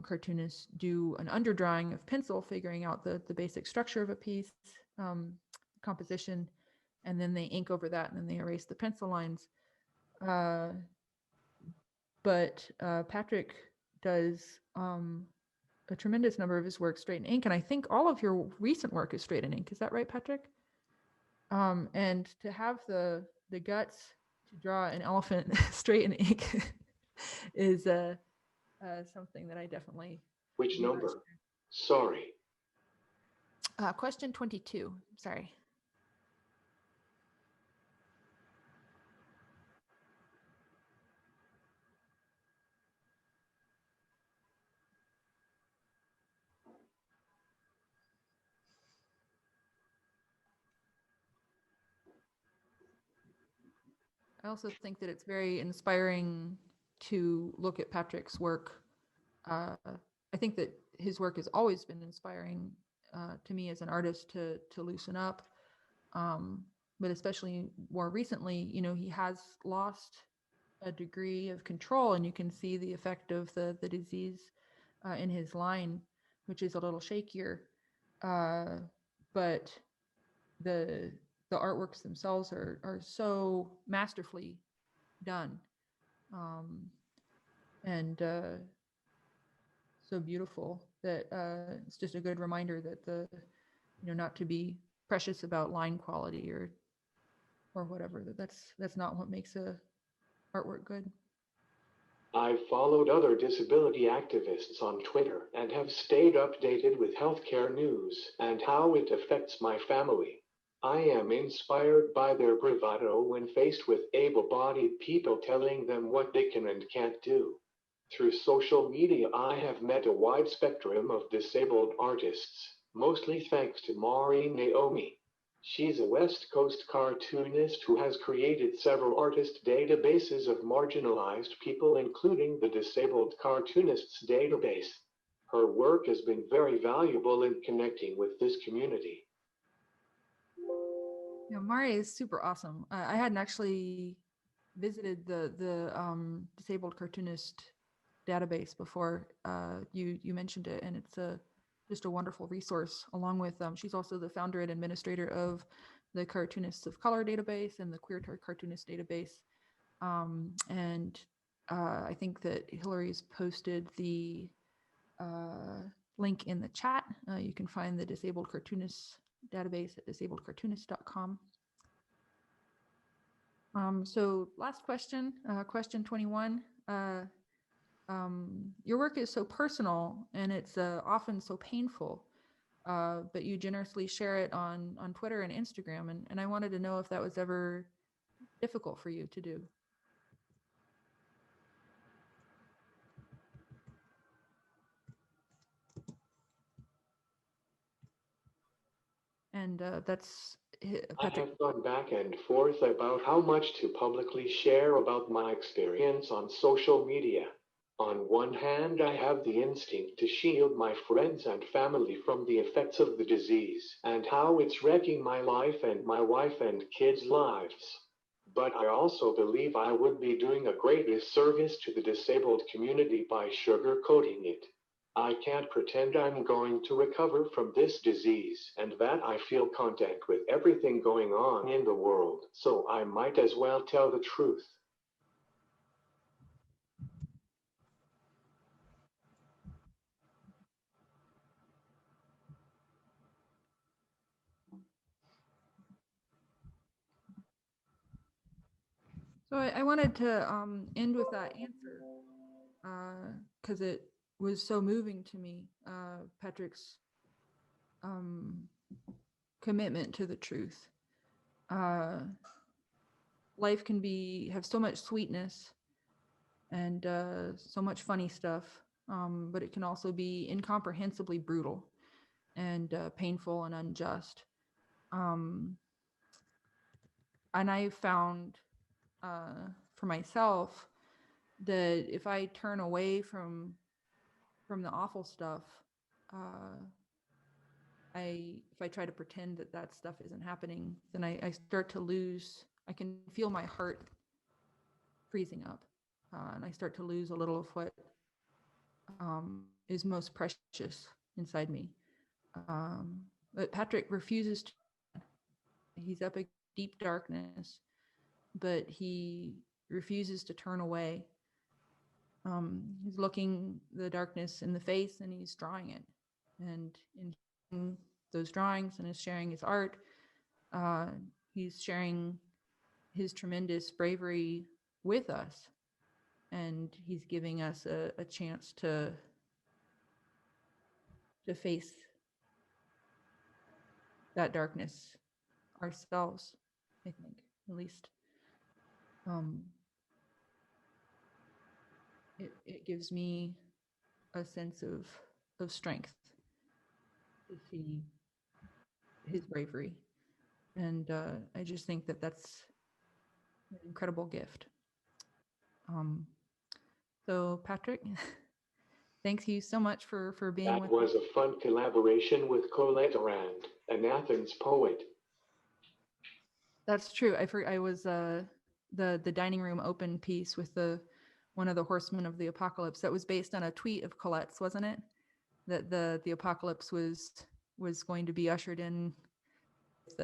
cartoonists do an underdrawing of pencil, figuring out the basic structure of a piece, composition, and then they ink over that and then they erase the pencil lines. But Patrick does a tremendous number of his work straight in ink, and I think all of your recent work is straight in ink. Is that right, Patrick? And to have the guts to draw an elephant straight in ink is something that I definitely. Which number? Sorry. Question 22. Sorry. I also think that it's very inspiring to look at Patrick's work. I think that his work has always been inspiring to me as an artist to loosen up. But especially more recently, he has lost a degree of control, and you can see the effect of the disease in his line, which is a little shakier. But the artworks themselves are so masterfully done, and so beautiful that it's just a good reminder that not to be precious about line quality or whatever. That's not what makes a artwork good. I've followed other disability activists on Twitter and have stayed updated with healthcare news and how it affects my family. I am inspired by their bravado when faced with able-bodied people telling them what they can and can't do. Through social media, I have met a wide spectrum of disabled artists, mostly thanks to Mari Naomi. She's a West Coast cartoonist who has created several artist databases of marginalized people, including the Disabled Cartoonists Database. Her work has been very valuable in connecting with this community. Mari is super awesome. I hadn't actually visited the Disabled Cartoonist database before you mentioned it, and it's just a wonderful resource. Along with she's also the founder and administrator of the Cartoonists of Color database and the Queer Cartoonist database. And I think that Hillary's posted the link in the chat. You can find the Disabled Cartoonists database at disabledcartoonist.com. So last question, question 21. Your work is so personal and it's often so painful, but you generously share it on Twitter and Instagram. And I wanted to know if that was ever difficult for you to do. And that's Patrick. I have gone back and forth about how much to publicly share about my experience on social media. On one hand, I have the instinct to shield my friends and family from the effects of the disease and how it's wrecking my life and my wife and kids' lives. But I also believe I would be doing a great disservice to the disabled community by sugarcoating it. I can't pretend I'm going to recover from this disease and that I feel content with everything going on in the world, so I might as well tell the truth. So I wanted to end with that answer because it was so moving to me, Patrick's commitment to the truth. Life can have so much sweetness and so much funny stuff, but it can also be incomprehensibly brutal and painful and unjust. And I found for myself that if I turn away from the awful stuff, if I try to pretend that stuff isn't happening, then I start to lose. I can feel my heart freezing up, and I start to lose a little of what is most precious inside me. But Patrick refuses to. He's up in deep darkness, but he refuses to turn away. He's looking the darkness in the face and he's drawing it. And in those drawings and is sharing his art, he's sharing his tremendous bravery with us. And he's giving us a chance to face that darkness ourselves, I think, at least. It gives me a sense of strength to see his bravery. And I just think that's an incredible gift. So Patrick, thanks you so much for being with us. That was a fun collaboration with Colette Rand, an Athens poet. That's true. I was the dining room open piece with one of the horsemen of the apocalypse. That was based on a tweet of Colette's, wasn't it? That the apocalypse was going to be ushered in with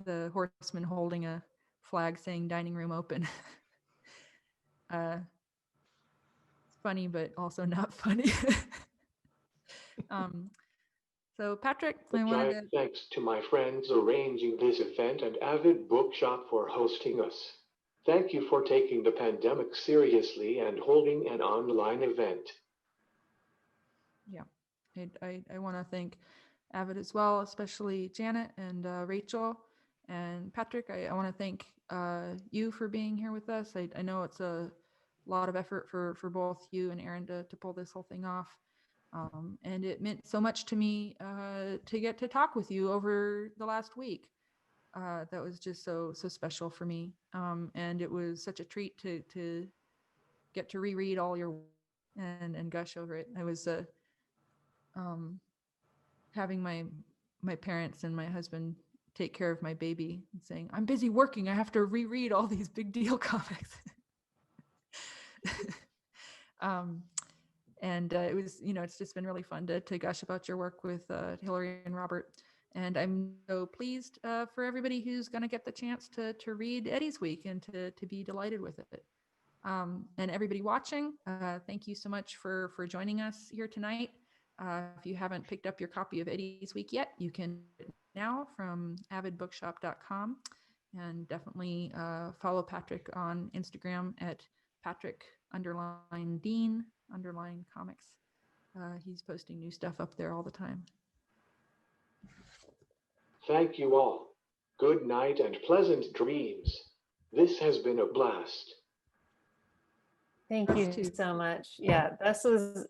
the horseman holding a flag saying dining room open. It's funny, but also not funny. So Patrick, I wanted to thanks to my friends arranging this event and Avid Bookshop for hosting us. Thank you for taking the pandemic seriously and holding an online event. Yeah, I want to thank Avid as well, especially Janet and Rachel and Patrick. I want to thank you for being here with us. I know it's a lot of effort for both you and Aaron to pull this whole thing off. And it meant so much to me to get to talk with you over the last week. That was just so special for me. And it was such a treat to get to reread all your work and gush over it. I was having my parents and my husband take care of my baby and saying, I'm busy working. I have to reread all these big deal comics. And it was, it's just been really fun to gush about your work with Hillary and Robert. And I'm so pleased for everybody who's going to get the chance to read Eddie's Week and to be delighted with it. And everybody watching, thank you so much for joining us here tonight. If you haven't picked up your copy of Eddie's Week yet, you can now from avidbookshop.com, and definitely follow Patrick on Instagram at Patrick_Dean_comics. He's posting new stuff up there all the time. Thank you all. Good night and pleasant dreams. This has been a blast. Thank you so much. Yeah, this was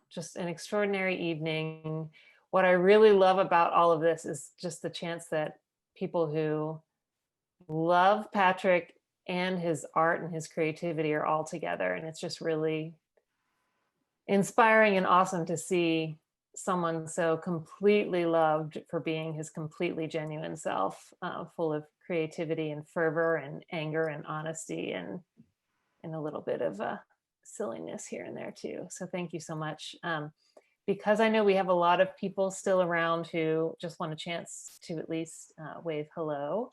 just an extraordinary evening. What I really love about all of this is just the chance that people who love Patrick and his art and his creativity are all together. And it's just really inspiring and awesome to see someone so completely loved for being his completely genuine self, full of creativity and fervor and anger and honesty and a little bit of silliness here and there too. So thank you so much. Because I know we have a lot of people still around who just want a chance to at least wave hello.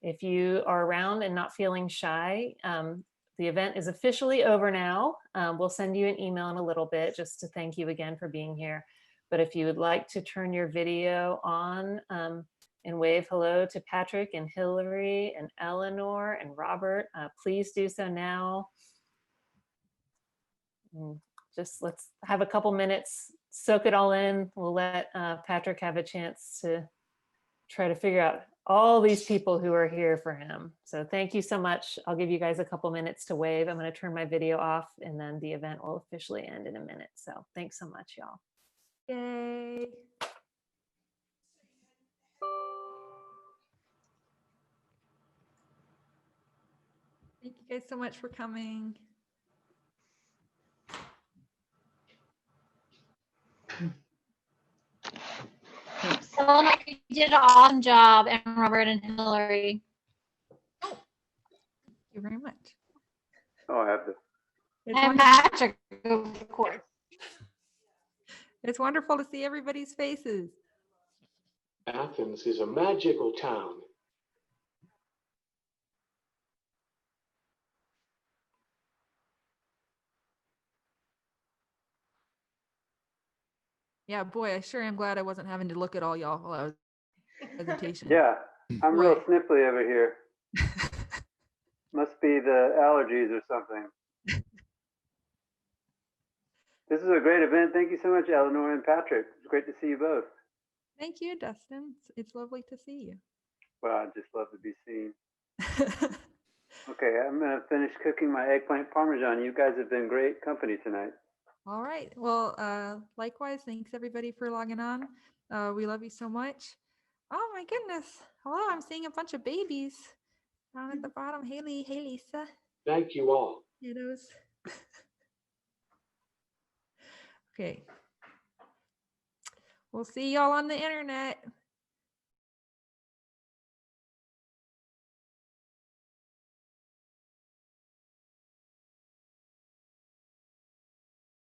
If you are around and not feeling shy, the event is officially over now. We'll send you an email in a little bit just to thank you again for being here. But if you would like to turn your video on and wave hello to Patrick and Hillary and Eleanor and Robert, please do so now. Just let's have a couple minutes, soak it all in. We'll let Patrick have a chance to try to figure out all these people who are here for him. So thank you so much. I'll give you guys a couple minutes to wave. I'm going to turn my video off and then the event will officially end in a minute. So thanks so much, y'all. Yay. Thank you guys so much for coming. Eleanor, you did an awesome job, and Robert and Hillary. Thank you very much. Oh, I have to. And Patrick, of course. It's wonderful to see everybody's faces. Athens is a magical town. Yeah, boy, I sure am glad I wasn't having to look at all y'all while I was presentation. Yeah, I'm real Boy. sniffly over here. Must be the allergies or something. This is a great event. Thank you so much, Eleanor and Patrick. It's great to see you both. Thank you, Dustin. It's lovely to see Well, I just love to be seen. you. Okay, I'm going to finish cooking my eggplant parmesan. You guys have been great company tonight. All right. Well, likewise, thanks everybody for logging on. We love you so much. Oh my goodness. Hello, I'm seeing a bunch of babies down at the bottom. Haley, hey Lisa. Thank you all. Kiddos. Okay. We'll see y'all on the internet.